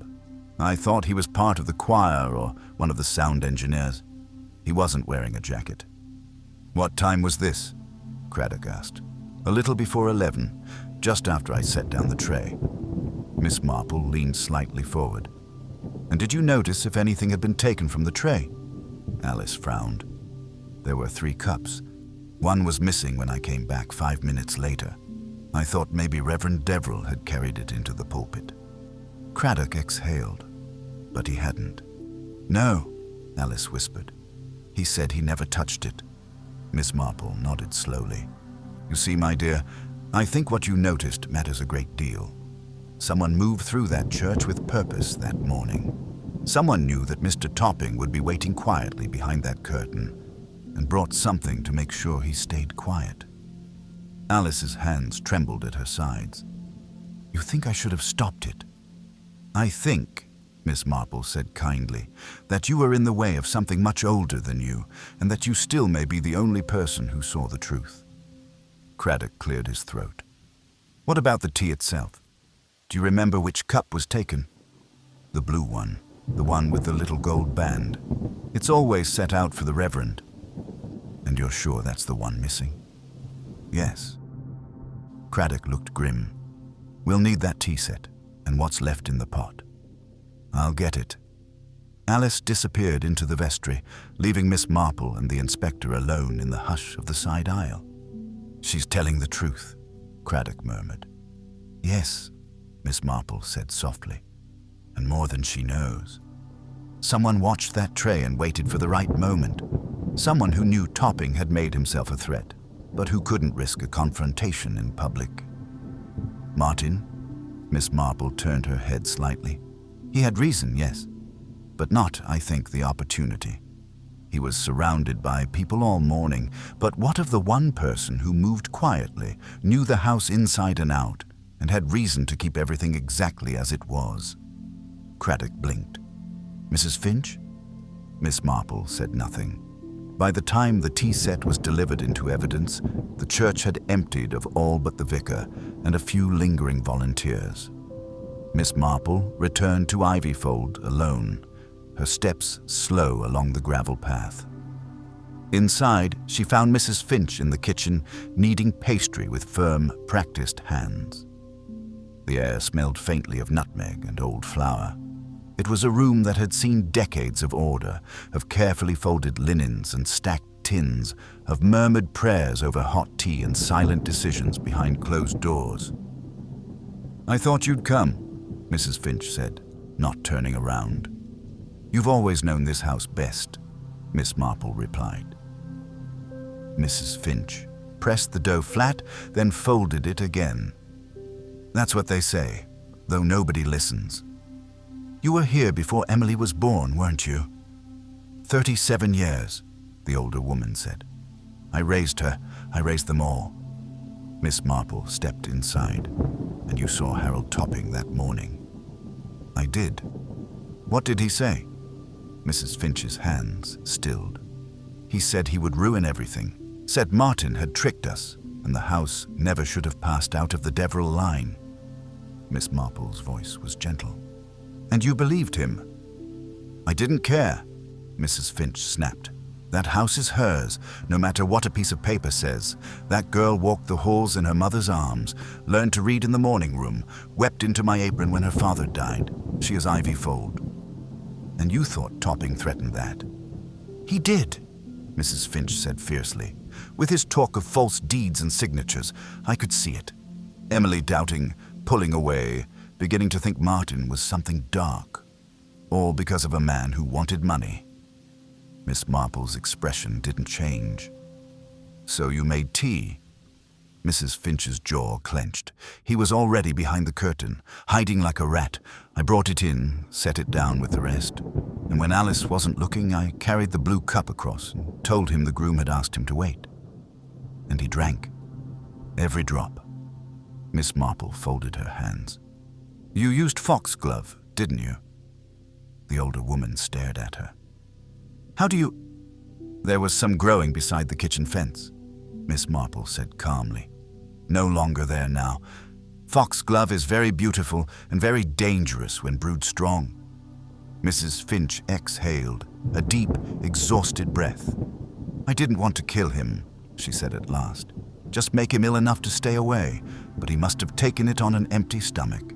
I thought he was part of the choir or one of the sound engineers. He wasn't wearing a jacket. What time was this? Craddock asked. A little before 11, just after I set down the tray. Miss Marple leaned slightly forward. And did you notice if anything had been taken from the tray? Alice frowned. There were 3 cups. One was missing when I came back 5 minutes later. I thought maybe Reverend Deverell had carried it into the pulpit. Craddock exhaled, but he hadn't. No, Alice whispered. He said he never touched it. Miss Marple nodded slowly. You see, my dear, I think what you noticed matters a great deal. Someone moved through that church with purpose that morning. Someone knew that Mr. Topping would be waiting quietly behind that curtain and brought something to make sure he stayed quiet. Alice's hands trembled at her sides. You think I should have stopped it? I think, Miss Marple said kindly, that you were in the way of something much older than you, and that you still may be the only person who saw the truth. Craddock cleared his throat. What about the tea itself? Do you remember which cup was taken? The blue one, the one with the little gold band. It's always set out for the Reverend. And you're sure that's the one missing? Yes. Craddock looked grim. We'll need that tea set, and what's left in the pot. I'll get it. Alice disappeared into the vestry, leaving Miss Marple and the inspector alone in the hush of the side aisle. She's telling the truth, Craddock murmured. Yes, Miss Marple said softly, and more than she knows. Someone watched that tray and waited for the right moment. Someone who knew Topping had made himself a threat, but who couldn't risk a confrontation in public. Martin? Miss Marple turned her head slightly. He had reason, yes, but not, I think, the opportunity. He was surrounded by people all morning, but what of the one person who moved quietly, knew the house inside and out, and had reason to keep everything exactly as it was? Craddock blinked. Mrs. Finch? Miss Marple said nothing. By the time the tea set was delivered into evidence, the church had emptied of all but the vicar and a few lingering volunteers. Miss Marple returned to Ivyfold alone, her steps slow along the gravel path. Inside, she found Mrs. Finch in the kitchen, kneading pastry with firm, practiced hands. The air smelled faintly of nutmeg and old flour. It was a room that had seen decades of order, of carefully folded linens and stacked tins, of murmured prayers over hot tea and silent decisions behind closed doors. I thought you'd come, Mrs. Finch said, not turning around. You've always known this house best, Miss Marple replied. Mrs. Finch pressed the dough flat, then folded it again. That's what they say, though nobody listens. You were here before Emily was born, weren't you? 37 years, the older woman said. I raised her. I raised them all. Miss Marple stepped inside, and you saw Harold Topping that morning. I did. What did he say? Mrs. Finch's hands stilled. He said he would ruin everything, said Martin had tricked us, and the house never should have passed out of the Deverell line. Miss Marple's voice was gentle. And you believed him? I didn't care, Mrs. Finch snapped. That house is hers, no matter what a piece of paper says. That girl walked the halls in her mother's arms, learned to read in the morning room, wept into my apron when her father died. She is Ivy Fold. And you thought Topping threatened that? He did, Mrs. Finch said fiercely. With his talk of false deeds and signatures, I could see it. Emily doubting, pulling away, beginning to think Martin was something dark. All because of a man who wanted money. Miss Marple's expression didn't change. So you made tea? Mrs. Finch's jaw clenched. He was already behind the curtain, hiding like a rat. I brought it in, set it down with the rest. And when Alice wasn't looking, I carried the blue cup across and told him the groom had asked him to wait. And he drank. Every drop. Miss Marple folded her hands. You used foxglove, didn't you? The older woman stared at her. How do you... There was some growing beside the kitchen fence, Miss Marple said calmly. No longer there now. Foxglove is very beautiful and very dangerous when brewed strong. Mrs. Finch exhaled, a deep, exhausted breath. I didn't want to kill him, she said at last. Just make him ill enough to stay away, but he must have taken it on an empty stomach.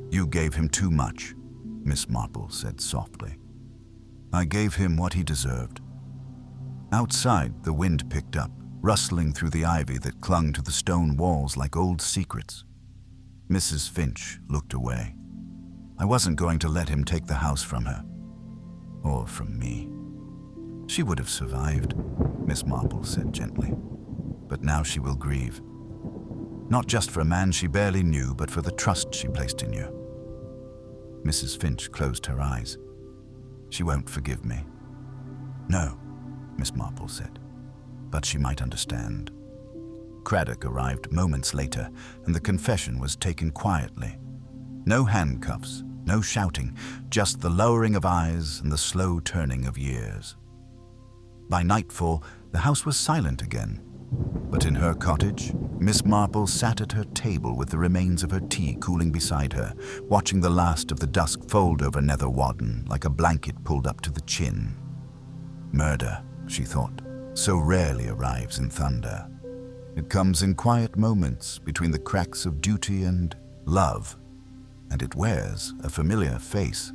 You gave him too much, Miss Marple said softly. I gave him what he deserved. Outside, the wind picked up, rustling through the ivy that clung to the stone walls like old secrets. Mrs. Finch looked away. I wasn't going to let him take the house from her. Or from me. She would have survived, Miss Marple said gently. But now she will grieve. Not just for a man she barely knew, but for the trust she placed in you. Mrs. Finch closed her eyes. She won't forgive me. No, Miss Marple said, but she might understand. Craddock arrived moments later, and the confession was taken quietly. No handcuffs, no shouting, just the lowering of eyes and the slow turning of years. By nightfall, the house was silent again. But in her cottage, Miss Marple sat at her table with the remains of her tea cooling beside her, watching the last of the dusk fold over Nether Wodden like a blanket pulled up to the chin. Murder, she thought, so rarely arrives in thunder. It comes in quiet moments between the cracks of duty and love, and it wears a familiar face.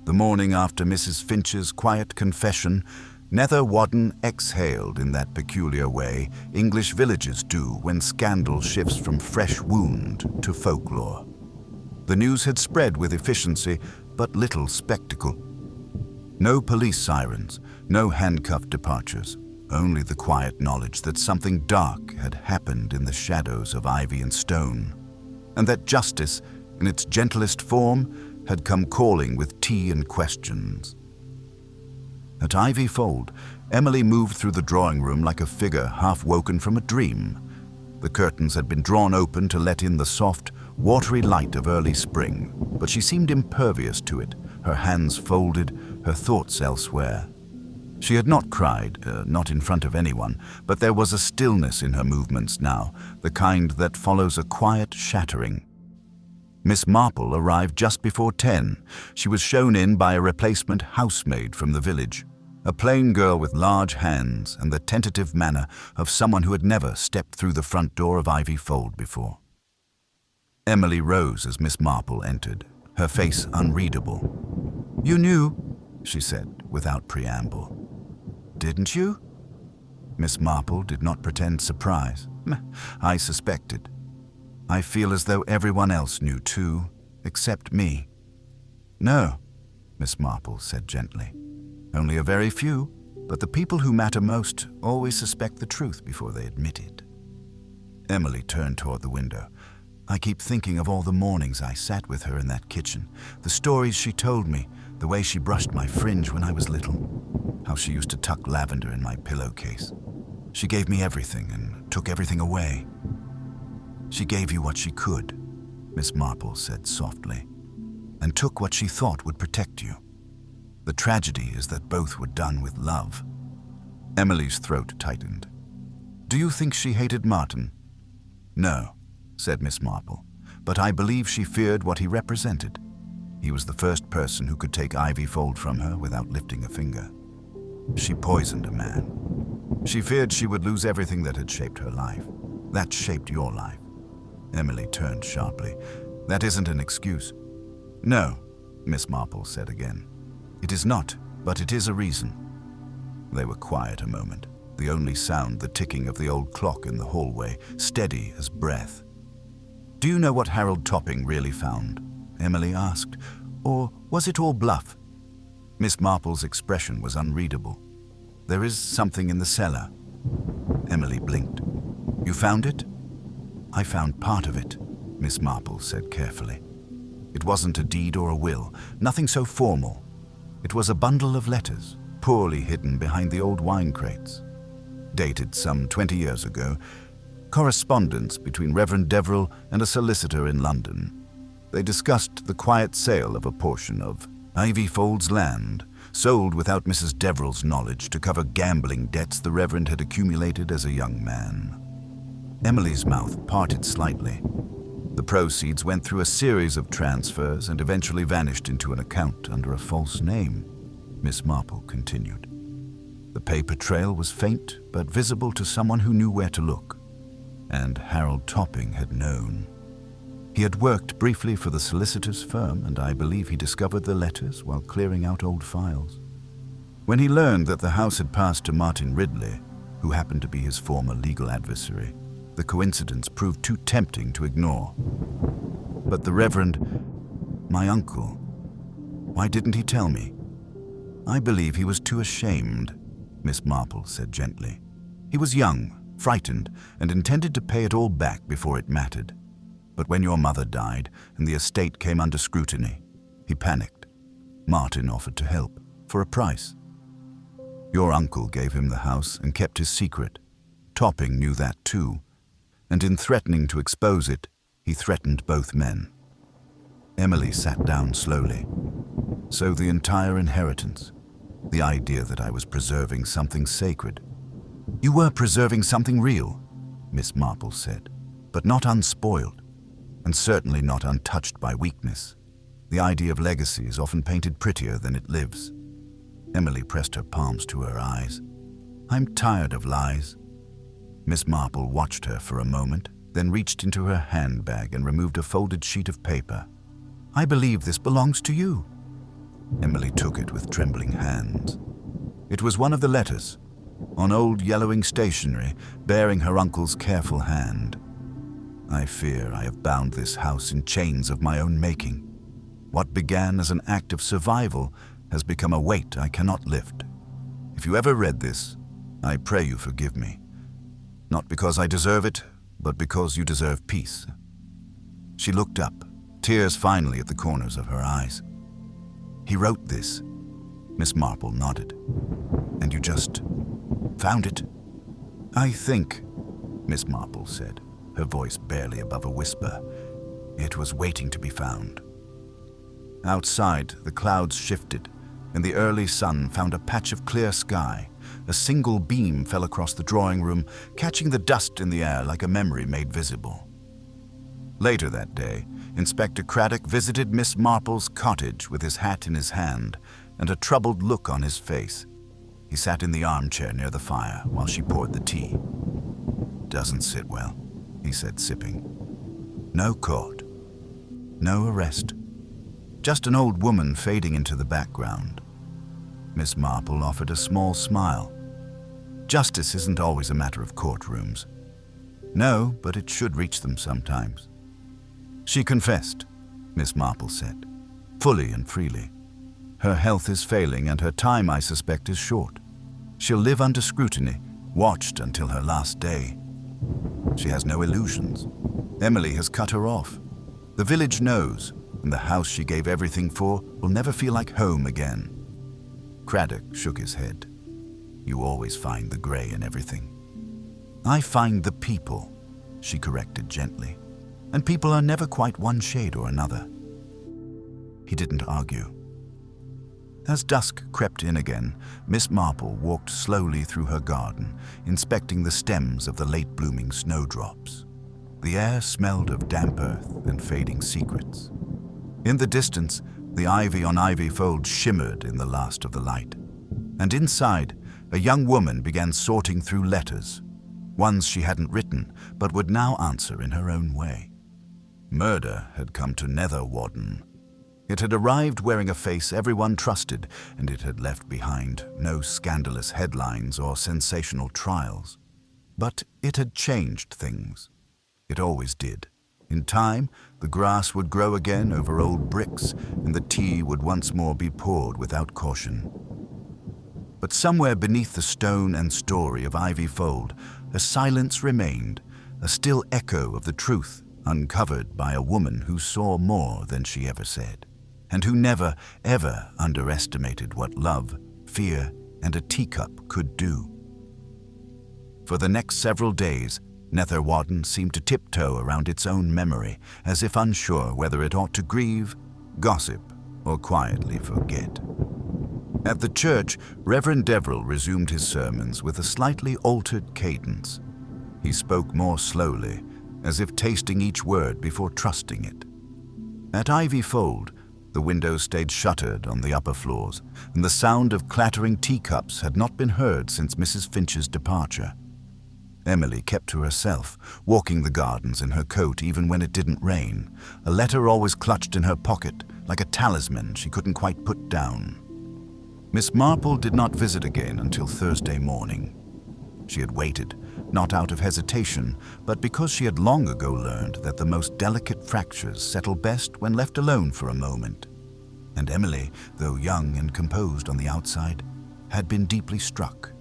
The morning after Mrs. Finch's quiet confession, Nether Wodden exhaled in that peculiar way English villages do when scandal shifts from fresh wound to folklore. The news had spread with efficiency, but little spectacle. No police sirens, no handcuffed departures, only the quiet knowledge that something dark had happened in the shadows of ivy and stone, and that justice, in its gentlest form, had come calling with tea and questions. At Ivy Fold, Emily moved through the drawing room like a figure half woken from a dream. The curtains had been drawn open to let in the soft, watery light of early spring, but she seemed impervious to it, her hands folded, her thoughts elsewhere. She had not cried, not in front of anyone, but there was a stillness in her movements now, the kind that follows a quiet shattering. Miss Marple arrived just before 10. She was shown in by a replacement housemaid from the village, a plain girl with large hands and the tentative manner of someone who had never stepped through the front door of Ivy Fold before. Emily rose as Miss Marple entered, her face unreadable. "You knew," she said without preamble. "Didn't you?" Miss Marple did not pretend surprise. "I suspected. I feel as though everyone else knew too, except me." "No," Miss Marple said gently. "Only a very few, but the people who matter most always suspect the truth before they admit it." Emily turned toward the window. "I keep thinking of all the mornings I sat with her in that kitchen, the stories she told me, the way she brushed my fringe when I was little, how she used to tuck lavender in my pillowcase. She gave me everything and took everything away." "She gave you what she could," Miss Marple said softly, "and took what she thought would protect you. The tragedy is that both were done with love." Emily's throat tightened. "Do you think she hated Martin?" "No," said Miss Marple, "but I believe she feared what he represented. He was the first person who could take Ivy Fold from her without lifting a finger." She poisoned a man. She feared she would lose everything that had shaped her life. That shaped your life. Emily turned sharply. That isn't an excuse. No, Miss Marple said again. It is not, but it is a reason. They were quiet a moment, the only sound the ticking of the old clock in the hallway, steady as breath. Do you know what Harold Topping really found? Emily asked. Or was it all bluff? Miss Marple's expression was unreadable. There is something in the cellar. Emily blinked. You found it? I found part of it, Miss Marple said carefully. It wasn't a deed or a will, nothing so formal. It was a bundle of letters, poorly hidden behind the old wine crates. Dated some 20 years ago, correspondence between Reverend Deverell and a solicitor in London. They discussed the quiet sale of a portion of Ivyfold's land, sold without Mrs. Deverell's knowledge to cover gambling debts the Reverend had accumulated as a young man. Emily's mouth parted slightly. The proceeds went through a series of transfers and eventually vanished into an account under a false name, Miss Marple continued. The paper trail was faint but visible to someone who knew where to look. And Harold Topping had known. He had worked briefly for the solicitor's firm, and I believe he discovered the letters while clearing out old files. When he learned that the house had passed to Martin Ridley, who happened to be his former legal adversary, the coincidence proved too tempting to ignore. But the Reverend, my uncle, why didn't he tell me? I believe he was too ashamed, Miss Marple said gently. He was young, frightened, and intended to pay it all back before it mattered. But when your mother died and the estate came under scrutiny, he panicked. Martin offered to help, for a price. Your uncle gave him the house and kept his secret. Topping knew that too, and in threatening to expose it, he threatened both men. Emily sat down slowly. So the entire inheritance, the idea that I was preserving something sacred. You were preserving something real, Miss Marple said, but not unspoiled, and certainly not untouched by weakness. The idea of legacy is often painted prettier than it lives. Emily pressed her palms to her eyes. I'm tired of lies. Miss Marple watched her for a moment, then reached into her handbag and removed a folded sheet of paper. I believe this belongs to you. Emily took it with trembling hands. It was one of the letters, on old yellowing stationery, bearing her uncle's careful hand. I fear I have bound this house in chains of my own making. What began as an act of survival has become a weight I cannot lift. If you ever read this, I pray you forgive me. Not because I deserve it, but because you deserve peace. She looked up, tears finally at the corners of her eyes. He wrote this. Miss Marple nodded. And you just found it? I think, Miss Marple said, her voice barely above a whisper, it was waiting to be found. Outside, the clouds shifted, and the early sun found a patch of clear sky. A single beam fell across the drawing room, catching the dust in the air like a memory made visible. Later that day, Inspector Craddock visited Miss Marple's cottage with his hat in his hand and a troubled look on his face. He sat in the armchair near the fire while she poured the tea. Doesn't sit well, he said, sipping. No court. No arrest. Just an old woman fading into the background. Miss Marple offered a small smile. Justice isn't always a matter of courtrooms. No, but it should reach them sometimes. She confessed, Miss Marple said, fully and freely. Her health is failing and her time, I suspect, is short. She'll live under scrutiny, watched until her last day. She has no illusions. Emily has cut her off. The village knows, and the house she gave everything for will never feel like home again. Craddock shook his head. You always find the gray in everything. I find the people, she corrected gently. And people are never quite one shade or another. He didn't argue. As dusk crept in again, Miss Marple walked slowly through her garden, inspecting the stems of the late-blooming snowdrops. The air smelled of damp earth and fading secrets. In the distance, the ivy on Ivyfold shimmered in the last of the light. And inside, a young woman began sorting through letters, ones she hadn't written but would now answer in her own way. Murder had come to Netherwarden. It had arrived wearing a face everyone trusted, and it had left behind no scandalous headlines or sensational trials. But it had changed things. It always did. In time, the grass would grow again over old bricks, and the tea would once more be poured without caution. But somewhere beneath the stone and story of Ivy Fold, a silence remained, a still echo of the truth uncovered by a woman who saw more than she ever said, and who never, ever underestimated what love, fear, and a teacup could do. For the next several days, Netherwarden seemed to tiptoe around its own memory, as if unsure whether it ought to grieve, gossip, or quietly forget. At the church, Reverend Deverell resumed his sermons with a slightly altered cadence. He spoke more slowly, as if tasting each word before trusting it. At Ivy Fold, the windows stayed shuttered on the upper floors, and the sound of clattering teacups had not been heard since Mrs. Finch's departure. Emily kept to herself, walking the gardens in her coat even when it didn't rain, a letter always clutched in her pocket, like a talisman she couldn't quite put down. Miss Marple did not visit again until Thursday morning. She had waited, not out of hesitation, but because she had long ago learned that the most delicate fractures settle best when left alone for a moment. And Emily, though young and composed on the outside, had been deeply struck.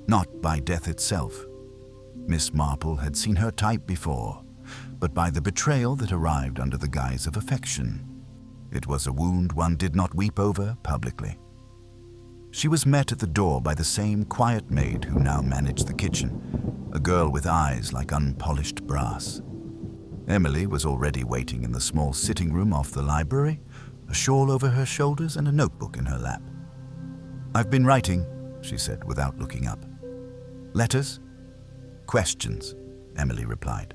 Not by death itself. Miss Marple had seen her type before, but by the betrayal that arrived under the guise of affection. It was a wound one did not weep over publicly. She was met at the door by the same quiet maid who now managed the kitchen, a girl with eyes like unpolished brass. Emily was already waiting in the small sitting room off the library, a shawl over her shoulders and a notebook in her lap. "I've been writing," she said without looking up. "Letters?" "Questions," Emily replied.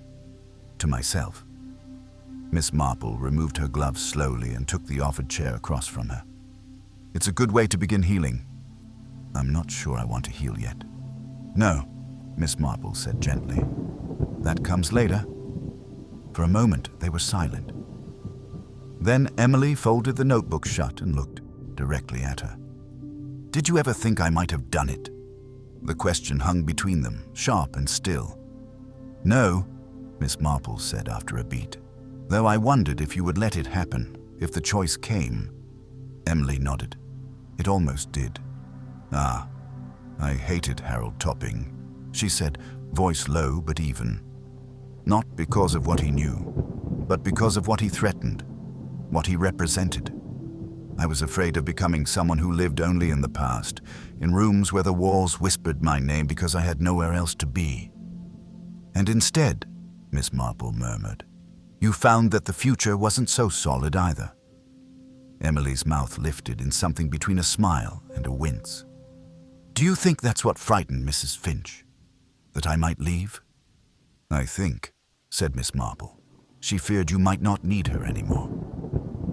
"To myself." Miss Marple removed her gloves slowly and took the offered chair across from her. "It's a good way to begin healing." "I'm not sure I want to heal yet." "No," Miss Marple said gently. "That comes later." For a moment they were silent. Then Emily folded the notebook shut and looked directly at her. "Did you ever think I might have done it?" The question hung between them, sharp and still. "No," Miss Marple said after a beat, "though I wondered if you would let it happen, if the choice came." Emily nodded. "It almost did." "Ah, I hated Harold Topping," she said, voice low but even. "Not because of what he knew, but because of what he threatened, what he represented. I was afraid of becoming someone who lived only in the past, in rooms where the walls whispered my name because I had nowhere else to be." "And instead," Miss Marple murmured, "you found that the future wasn't so solid either." Emily's mouth lifted in something between a smile and a wince. "Do you think that's what frightened Mrs. Finch? That I might leave?" "I think," said Miss Marple, "she feared you might not need her anymore.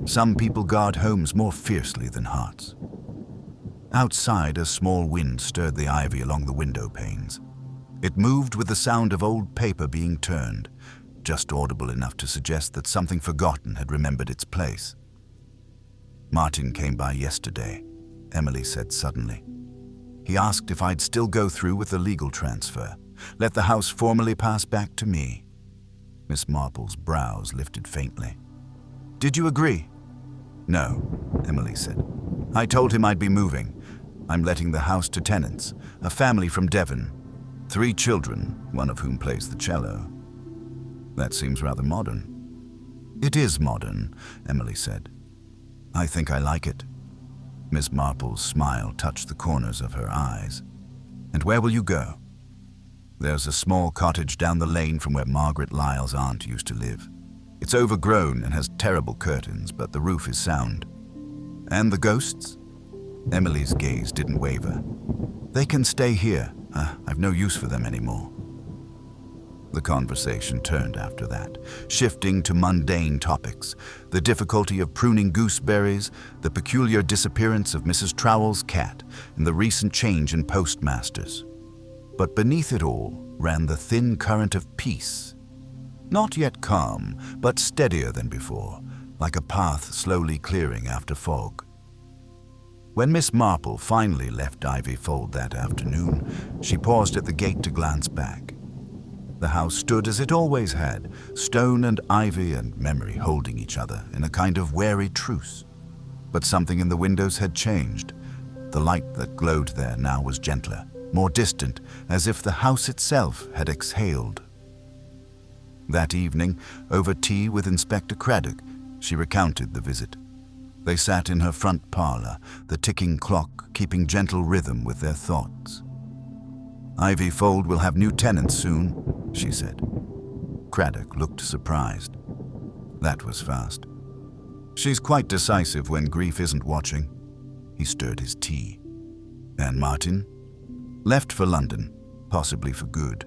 Some people guard homes more fiercely than hearts." Outside, a small wind stirred the ivy along the window panes. It moved with the sound of old paper being turned, just audible enough to suggest that something forgotten had remembered its place. "Martin came by yesterday," Emily said suddenly. "He asked if I'd still go through with the legal transfer, let the house formally pass back to me." Miss Marple's brows lifted faintly. "Did you agree?" "No," Emily said. "I told him I'd be moving. I'm letting the house to tenants, a family from Devon. 3 children, one of whom plays the cello." "That seems rather modern." "It is modern," Emily said. "I think I like it." Miss Marple's smile touched the corners of her eyes. "And where will you go?" "There's a small cottage down the lane from where Margaret Lyle's aunt used to live. It's overgrown and has terrible curtains, but the roof is sound." "And the ghosts?" Emily's gaze didn't waver. "They can stay here. I've no use for them anymore." The conversation turned after that, shifting to mundane topics, the difficulty of pruning gooseberries, the peculiar disappearance of Mrs. Trowell's cat, and the recent change in postmasters. But beneath it all ran the thin current of peace. Not yet calm, but steadier than before, like a path slowly clearing after fog. When Miss Marple finally left Ivy Fold that afternoon, she paused at the gate to glance back. The house stood as it always had, stone and ivy and memory holding each other in a kind of wary truce. But something in the windows had changed. The light that glowed there now was gentler, more distant, as if the house itself had exhaled. That evening, over tea with Inspector Craddock, she recounted the visit. They sat in her front parlor, the ticking clock keeping gentle rhythm with their thoughts. "Ivy Fold will have new tenants soon," she said. Craddock looked surprised. That was fast. "She's quite decisive when grief isn't watching." He stirred his tea. "And Martin?" "Left for London, possibly for good."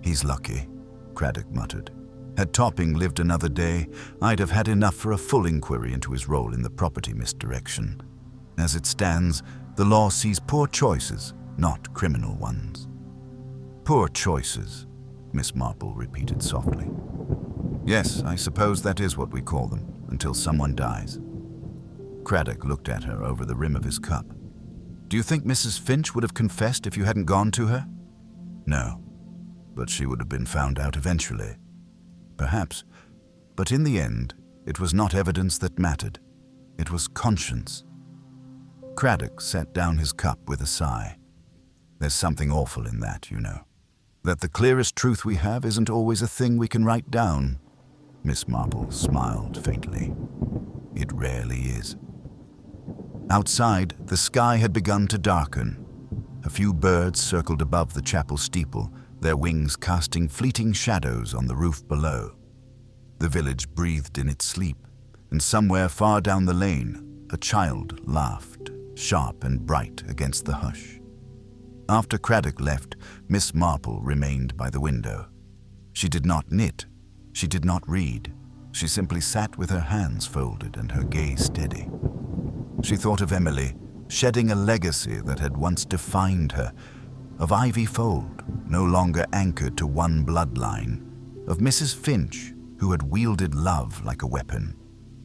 "He's lucky," Craddock muttered. "Had Topping lived another day, I'd have had enough for a full inquiry into his role in the property misdirection. As it stands, the law sees poor choices, not criminal ones." "Poor choices," Miss Marple repeated softly. "Yes, I suppose that is what we call them, until someone dies." Craddock looked at her over the rim of his cup. "Do you think Mrs. Finch would have confessed if you hadn't gone to her?" "No, but she would have been found out eventually." "Perhaps, but in the end, it was not evidence that mattered. It was conscience." Craddock set down his cup with a sigh. "There's something awful in that, you know. That the clearest truth we have isn't always a thing we can write down." Miss Marple smiled faintly. "It rarely is." Outside, the sky had begun to darken. A few birds circled above the chapel steeple, their wings casting fleeting shadows on the roof below. The village breathed in its sleep, and somewhere far down the lane, a child laughed, sharp and bright against the hush. After Craddock left, Miss Marple remained by the window. She did not knit, she did not read. She simply sat with her hands folded and her gaze steady. She thought of Emily, shedding a legacy that had once defined her, of Ivy Fold, no longer anchored to one bloodline, of Mrs. Finch, who had wielded love like a weapon,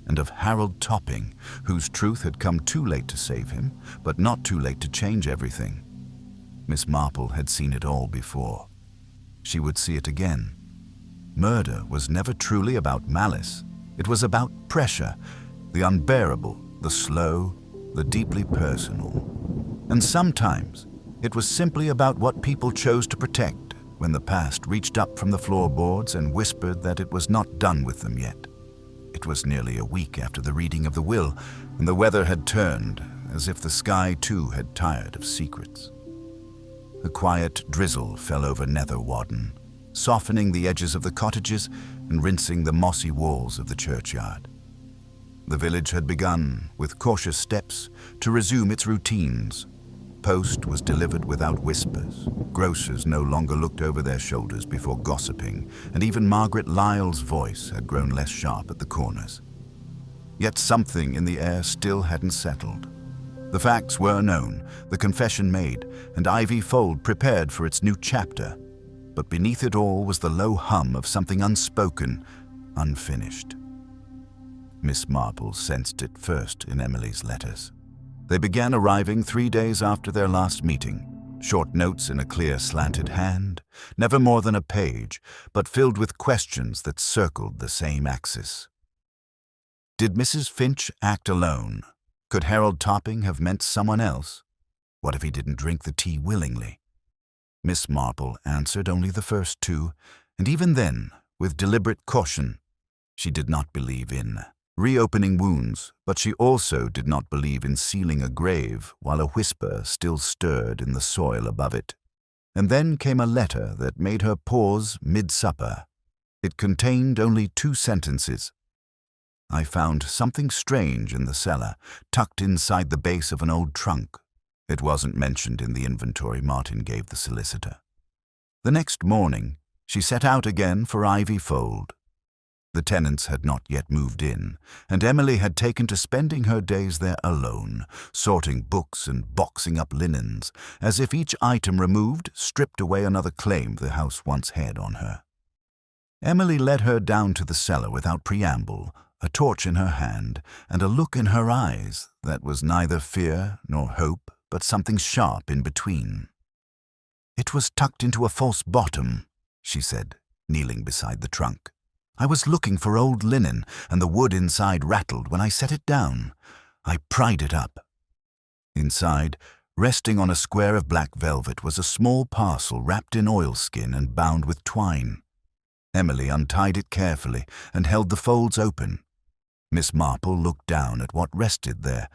and of Harold Topping, whose truth had come too late to save him, but not too late to change everything. Miss Marple had seen it all before. She would see it again. Murder was never truly about malice. It was about pressure, the unbearable, the slow, the deeply personal. And sometimes it was simply about what people chose to protect when the past reached up from the floorboards and whispered that it was not done with them yet. It was nearly a week after the reading of the will, and the weather had turned, as if the sky too had tired of secrets. A quiet drizzle fell over Netherwarden, softening the edges of the cottages and rinsing the mossy walls of the churchyard. The village had begun, with cautious steps, to resume its routines. Post was delivered without whispers. Grocers no longer looked over their shoulders before gossiping, and even Margaret Lyle's voice had grown less sharp at the corners. Yet something in the air still hadn't settled. The facts were known, the confession made, and Ivy Fold prepared for its new chapter. But beneath it all was the low hum of something unspoken, unfinished. Miss Marple sensed it first in Emily's letters. They began arriving 3 days after their last meeting, short notes in a clear slanted hand, never more than a page, but filled with questions that circled the same axis. Did Mrs. Finch act alone? Could Harold Topping have meant someone else? What if he didn't drink the tea willingly? Miss Marple answered only the first two, and even then, with deliberate caution. She did not believe in reopening wounds, but she also did not believe in sealing a grave while a whisper still stirred in the soil above it. And then came a letter that made her pause mid-supper. It contained only 2 sentences. I found something strange in the cellar, tucked inside the base of an old trunk. It wasn't mentioned in the inventory Martin gave the solicitor. The next morning, She set out again for Ivy Fold. The tenants had not yet moved in, and Emily had taken to spending her days there alone, sorting books and boxing up linens, as if each item removed stripped away another claim the house once had on her. Emily led her down to the cellar without preamble, a torch in her hand, and a look in her eyes that was neither fear nor hope, but something sharp in between. "It was tucked into a false bottom," she said, kneeling beside the trunk. "I was looking for old linen, and the wood inside rattled when I set it down. I pried it up." Inside, resting on a square of black velvet, was a small parcel wrapped in oilskin and bound with twine. Emily untied it carefully and held the folds open. Miss Marple looked down at what rested there,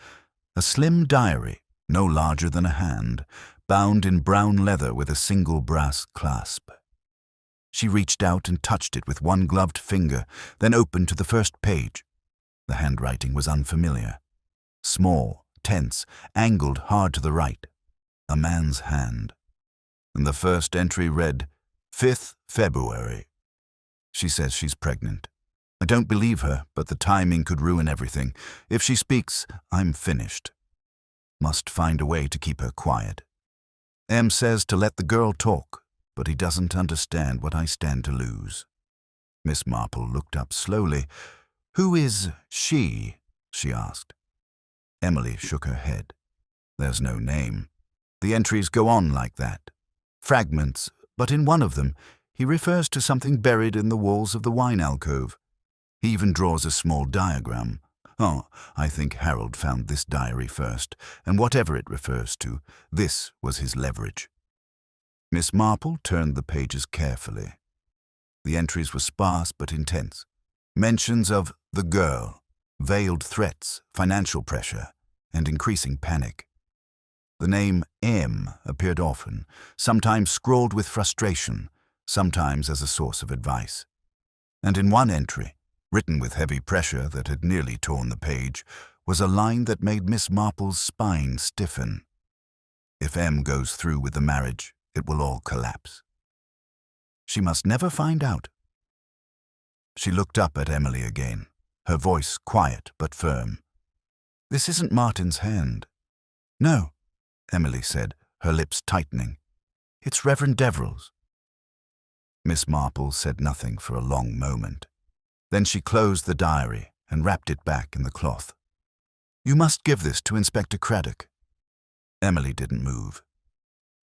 a slim diary, no larger than a hand, bound in brown leather with a single brass clasp. She reached out and touched it with one gloved finger, then opened to the first page. The handwriting was unfamiliar. Small, tense, angled hard to the right. A man's hand. And the first entry read, 5th February. She says she's pregnant. I don't believe her, but the timing could ruin everything. If she speaks, I'm finished. Must find a way to keep her quiet. M says to let the girl talk, but he doesn't understand what I stand to lose. Miss Marple looked up slowly. "Who is she?" she asked. Emily shook her head. "There's no name. The entries go on like that. Fragments, but in one of them, he refers to something buried in the walls of the wine alcove. He even draws a small diagram. Oh, I think Harold found this diary first, and whatever it refers to, this was his leverage." Miss Marple turned the pages carefully. The entries were sparse but intense. Mentions of the girl, veiled threats, financial pressure, and increasing panic. The name M appeared often, sometimes scrawled with frustration, sometimes as a source of advice. And in one entry, written with heavy pressure that had nearly torn the page, was a line that made Miss Marple's spine stiffen. "If M goes through with the marriage, it will all collapse. She must never find out." She looked up at Emily again, her voice quiet but firm. "This isn't Martin's hand." "No," Emily said, her lips tightening. "It's Reverend Deverell's." Miss Marple said nothing for a long moment. Then she closed the diary and wrapped it back in the cloth. "You must give this to Inspector Craddock." Emily didn't move.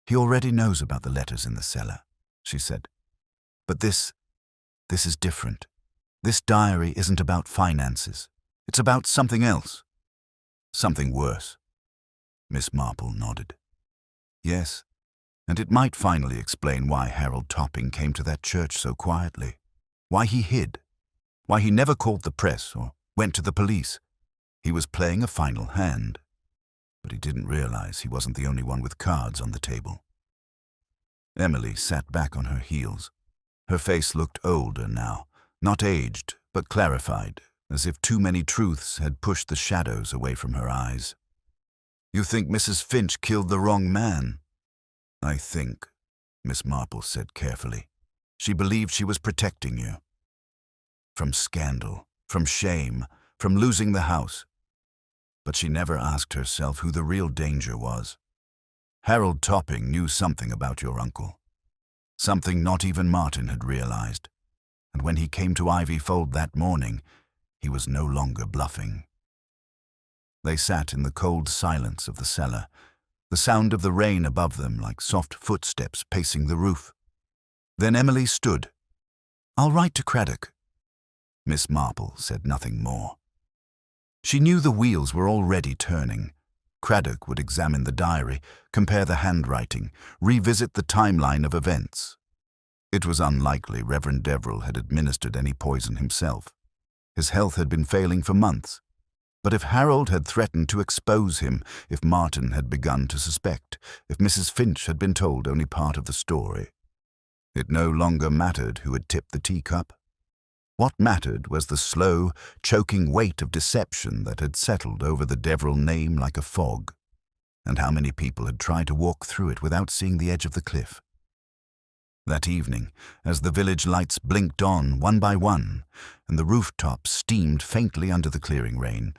"He already knows about the letters in the cellar," she said. "But this is different. This diary isn't about finances. It's about something else. Something worse." Miss Marple nodded. "Yes, and it might finally explain why Harold Topping came to that church so quietly, why he hid, why he never called the press or went to the police. He was playing a final hand, but he didn't realize he wasn't the only one with cards on the table." Emily sat back on her heels. Her face looked older now, not aged, but clarified, as if too many truths had pushed the shadows away from her eyes. "You think Mrs. Finch killed the wrong man?" "I think," Miss Marple said carefully, "she believed she was protecting you. From scandal, from shame, from losing the house. But she never asked herself who the real danger was. Harold Topping knew something about your uncle. Something not even Martin had realized. And when he came to Ivy Fold that morning, he was no longer bluffing." They sat in the cold silence of the cellar, the sound of the rain above them like soft footsteps pacing the roof. Then Emily stood. "I'll write to Craddock." Miss Marple said nothing more. She knew the wheels were already turning. Craddock would examine the diary, compare the handwriting, revisit the timeline of events. It was unlikely Reverend Deverell had administered any poison himself. His health had been failing for months. But if Harold had threatened to expose him, if Martin had begun to suspect, if Mrs. Finch had been told only part of the story, it no longer mattered who had tipped the teacup. What mattered was the slow, choking weight of deception that had settled over the Deverell name like a fog, and how many people had tried to walk through it without seeing the edge of the cliff. That evening, as the village lights blinked on one by one, and the rooftops steamed faintly under the clearing rain,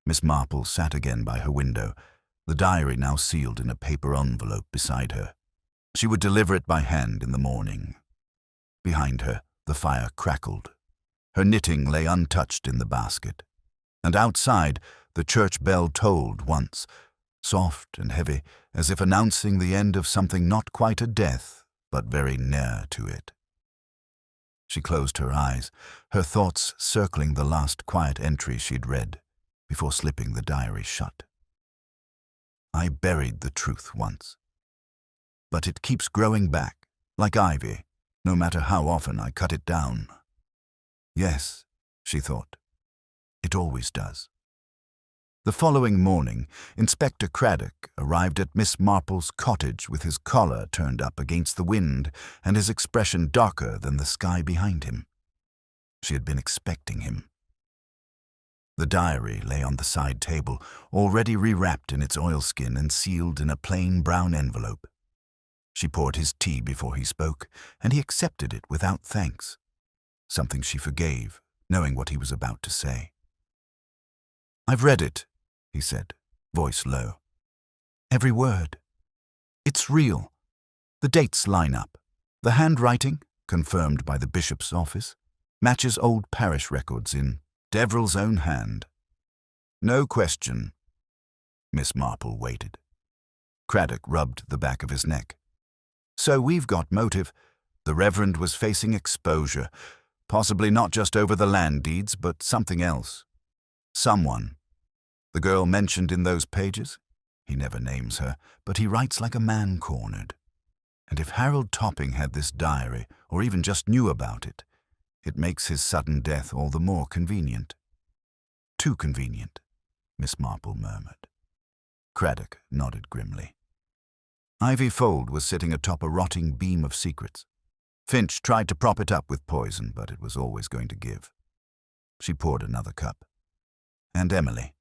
Miss Marple sat again by her window, the diary now sealed in a paper envelope beside her. She would deliver it by hand in the morning. Behind her, the fire crackled. Her knitting lay untouched in the basket. And outside, the church bell tolled once, soft and heavy, as if announcing the end of something not quite a death, but very near to it. She closed her eyes, her thoughts circling the last quiet entry she'd read, before slipping the diary shut. I buried the truth once. But it keeps growing back, like ivy, no matter how often I cut it down. Yes, she thought, it always does. The following morning, Inspector Craddock arrived at Miss Marple's cottage with his collar turned up against the wind and his expression darker than the sky behind him. She had been expecting him. The diary lay on the side table, already rewrapped in its oilskin and sealed in a plain brown envelope. She poured his tea before he spoke, and he accepted it without thanks, something she forgave, knowing what he was about to say. "I've read it," he said, voice low. "Every word. It's real. The dates line up. The handwriting, confirmed by the bishop's office, matches old parish records in Deverell's own hand. No question." Miss Marple waited. Craddock rubbed the back of his neck. "So we've got motive. The Reverend was facing exposure, possibly not just over the land deeds, but something else. Someone. The girl mentioned in those pages? He never names her, but he writes like a man cornered. And if Harold Topping had this diary, or even just knew about it, it makes his sudden death all the more convenient." "Too convenient," Miss Marple murmured. Craddock nodded grimly. Ivy Fold was sitting atop a rotting beam of secrets. Finch tried to prop it up with poison, but it was always going to give. She poured another cup. "And Emily.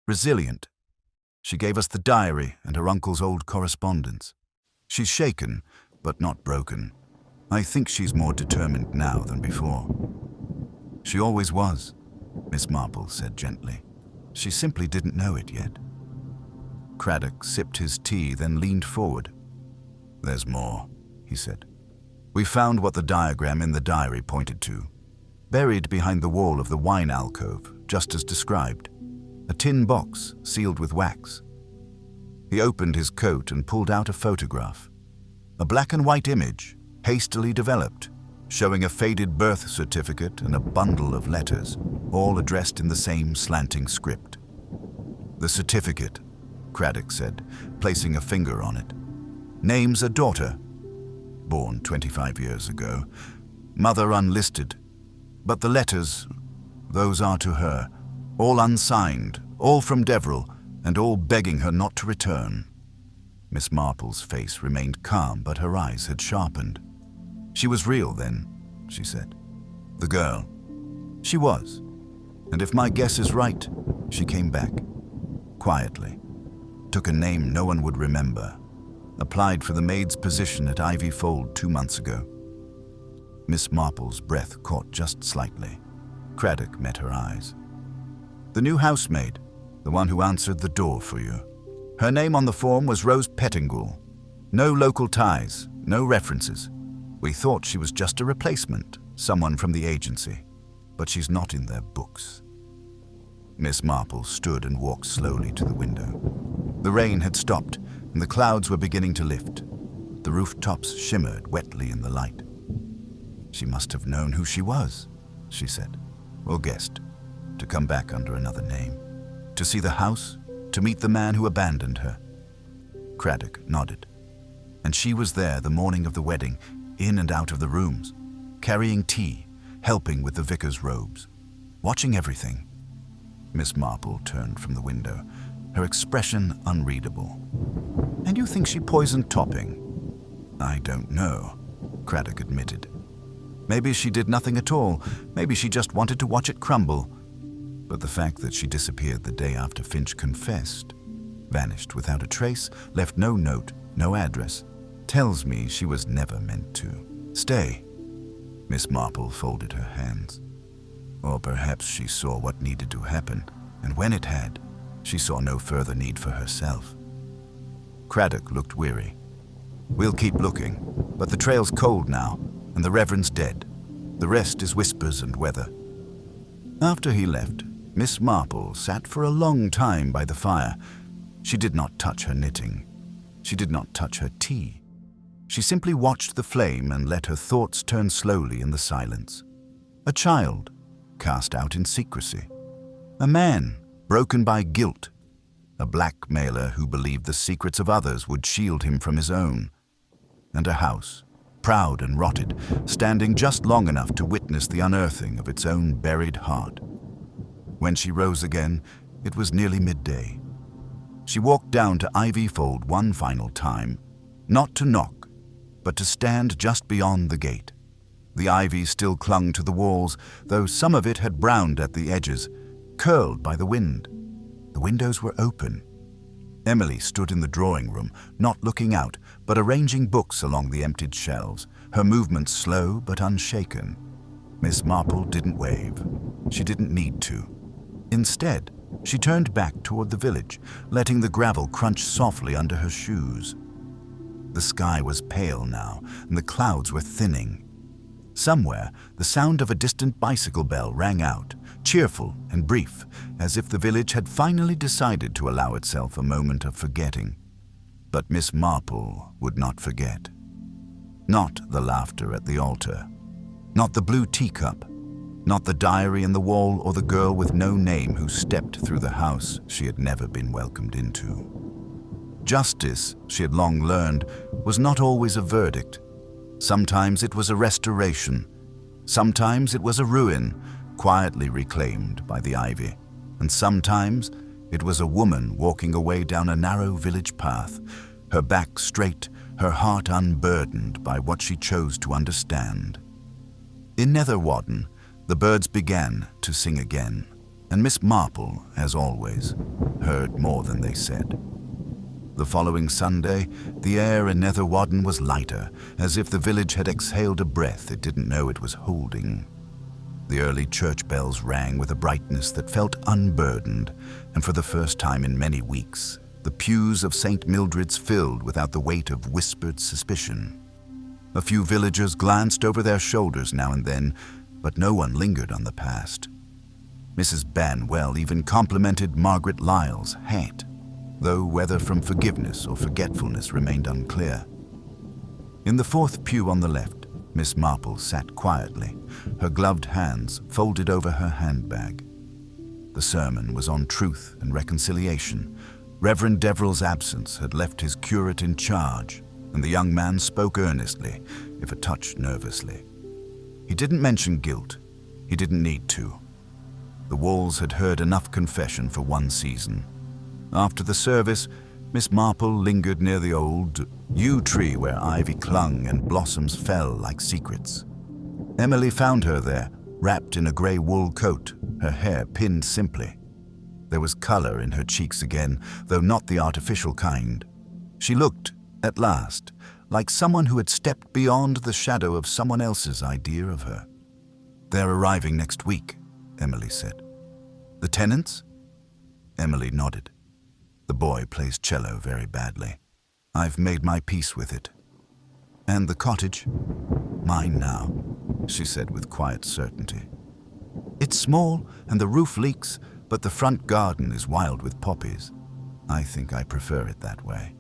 Resilient. She gave us the diary and her uncle's old correspondence. She's shaken, but not broken. I think she's more determined now than before." "She always was," Miss Marple said gently. "She simply didn't know it yet." Craddock sipped his tea, then leaned forward. "There's more," he said. "We found what the diagram in the diary pointed to. Buried behind the wall of the wine alcove, just as described. A tin box sealed with wax." He opened his coat and pulled out a photograph. A black and white image, hastily developed, showing a faded birth certificate and a bundle of letters, all addressed in the same slanting script. "The certificate," Craddock said, placing a finger on it. "Name's a daughter, born 25 years ago, mother unlisted, but the letters, those are to her, all unsigned, all from Deverell, and all begging her not to return." Miss Marple's face remained calm, but her eyes had sharpened. "She was real then," she said. "The girl. She was. And if my guess is right, she came back. Quietly. Took a name no one would remember. Applied for the maid's position at Ivy Fold 2 months ago." Miss Marple's breath caught just slightly. Craddock met her eyes. "The new housemaid, the one who answered the door for you. Her name on the form was Rose Pettingill. No local ties, no references. We thought she was just a replacement, someone from the agency, but she's not in their books." Miss Marple stood and walked slowly to the window. The rain had stopped, and the clouds were beginning to lift. The rooftops shimmered wetly in the light. "She must have known who she was," she said, "or guessed, to come back under another name. To see the house, to meet the man who abandoned her." Craddock nodded. "And she was there the morning of the wedding, in and out of the rooms, carrying tea, helping with the vicar's robes, watching everything." Miss Marple turned from the window, her expression unreadable. "And you think she poisoned Topping?" "I don't know," Craddock admitted. "Maybe she did nothing at all. Maybe she just wanted to watch it crumble. But the fact that she disappeared the day after Finch confessed, vanished without a trace, left no note, no address, tells me she was never meant to stay." Miss Marple folded her hands. Or perhaps she saw what needed to happen, and when it had, she saw no further need for herself. Craddock looked weary. "We'll keep looking, but the trail's cold now, and the Reverend's dead. The rest is whispers and weather." After he left, Miss Marple sat for a long time by the fire. She did not touch her knitting. She did not touch her tea. She simply watched the flame and let her thoughts turn slowly in the silence. A child, cast out in secrecy. A man, broken by guilt. A blackmailer who believed the secrets of others would shield him from his own. And a house, proud and rotted, standing just long enough to witness the unearthing of its own buried heart. When she rose again, it was nearly midday. She walked down to Ivy Fold one final time, not to knock, but to stand just beyond the gate. The ivy still clung to the walls, though some of it had browned at the edges, curled by the wind. The windows were open. Emily stood in the drawing room, not looking out, but arranging books along the emptied shelves, her movements slow but unshaken. Miss Marple didn't wave. She didn't need to. Instead, she turned back toward the village, letting the gravel crunch softly under her shoes. The sky was pale now, and the clouds were thinning. Somewhere, the sound of a distant bicycle bell rang out, cheerful and brief, as if the village had finally decided to allow itself a moment of forgetting. But Miss Marple would not forget. Not the laughter at the altar. Not the blue teacup. Not the diary in the wall or the girl with no name who stepped through the house she had never been welcomed into. Justice, she had long learned, was not always a verdict. Sometimes it was a restoration. Sometimes it was a ruin, quietly reclaimed by the ivy. And sometimes it was a woman walking away down a narrow village path, her back straight, her heart unburdened by what she chose to understand. In Netherwadden, the birds began to sing again, and Miss Marple, as always, heard more than they said. The following Sunday, the air in Netherwadden was lighter, as if the village had exhaled a breath it didn't know it was holding. The early church bells rang with a brightness that felt unburdened, and for the first time in many weeks, the pews of St. Mildred's filled without the weight of whispered suspicion. A few villagers glanced over their shoulders now and then, but no one lingered on the past. Mrs. Banwell even complimented Margaret Lyle's hat, though whether from forgiveness or forgetfulness remained unclear. In the fourth pew on the left, Miss Marple sat quietly, her gloved hands folded over her handbag. The sermon was on truth and reconciliation. Reverend Deverell's absence had left his curate in charge, and the young man spoke earnestly, if a touch nervously. He didn't mention guilt. He didn't need to. The walls had heard enough confession for one season. After the service, Miss Marple lingered near the old yew tree where ivy clung and blossoms fell like secrets. Emily found her there, wrapped in a grey wool coat, her hair pinned simply. There was colour in her cheeks again, though not the artificial kind. She looked, at last, like someone who had stepped beyond the shadow of someone else's idea of her. "They're arriving next week," Emily said. "The tenants?" Emily nodded. "The boy plays cello very badly. I've made my peace with it." "And the cottage?" "Mine now," she said with quiet certainty. "It's small and the roof leaks, but the front garden is wild with poppies. I think I prefer it that way."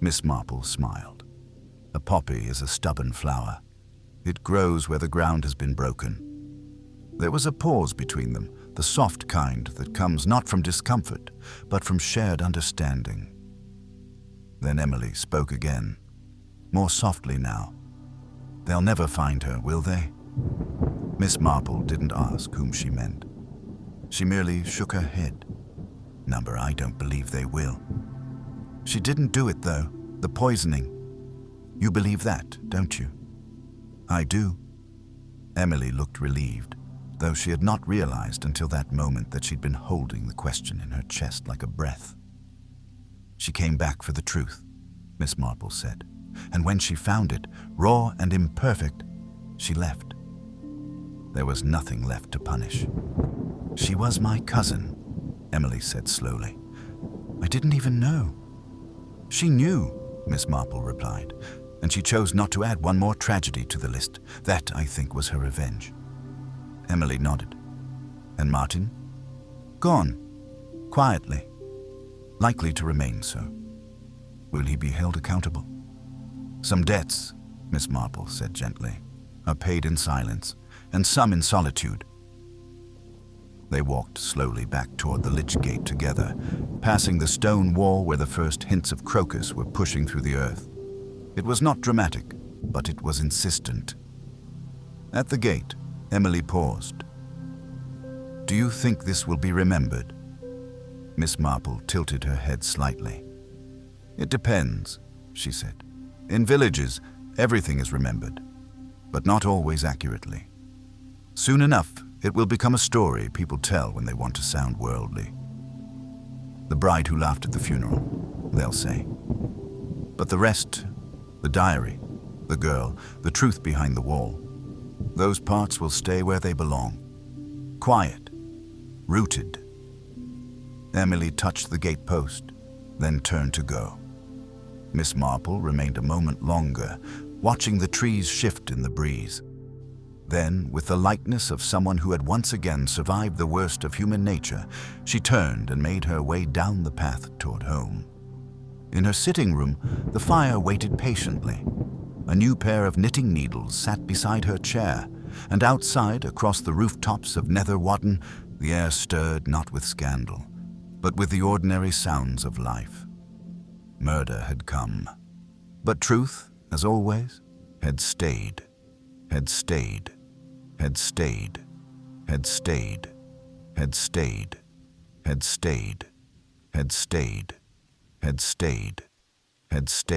Miss Marple smiled. A poppy is a stubborn flower. It grows where the ground has been broken. There was a pause between them, the soft kind that comes not from discomfort, but from shared understanding. Then Emily spoke again, more softly now. "They'll never find her, will they?" Miss Marple didn't ask whom she meant. She merely shook her head. "Number, I don't believe they will." "She didn't do it, though, the poisoning. You believe that, don't you?" "I do." Emily looked relieved, though she had not realized until that moment that she'd been holding the question in her chest like a breath. "She came back for the truth," Miss Marple said. and when she found it, raw and imperfect, she left. There was nothing left to punish. "She was my cousin," Emily said slowly. "I didn't even know." "She knew," Miss Marple replied, "and she chose not to add one more tragedy to the list. That, I think, was her revenge." Emily nodded. "And Martin?" "Gone. Quietly. Likely to remain so." "Will he be held accountable?" "Some debts," Miss Marple said gently, "are paid in silence, and some in solitude." They walked slowly back toward the lich gate together, passing the stone wall where the first hints of crocus were pushing through the earth. It was not dramatic, but it was insistent. At the gate, Emily paused. "Do you think this will be remembered?" Miss Marple tilted her head slightly. "It depends," she said. "In villages, everything is remembered, but not always accurately. Soon enough, it will become a story people tell when they want to sound worldly. 'The bride who laughed at the funeral,' they'll say. But the rest, the diary, the girl, the truth behind the wall, those parts will stay where they belong. Quiet, rooted." Emily touched the gate post, then turned to go. Miss Marple remained a moment longer, watching the trees shift in the breeze. Then, with the lightness of someone who had once again survived the worst of human nature, she turned and made her way down the path toward home. In her sitting room, the fire waited patiently. A new pair of knitting needles sat beside her chair, and outside, across the rooftops of Nether Wadden, the air stirred not with scandal, but with the ordinary sounds of life. Murder had come, but truth, as always, had stayed, had stayed, had stayed, had stayed, had stayed, had stayed, had stayed, had stayed, had stayed.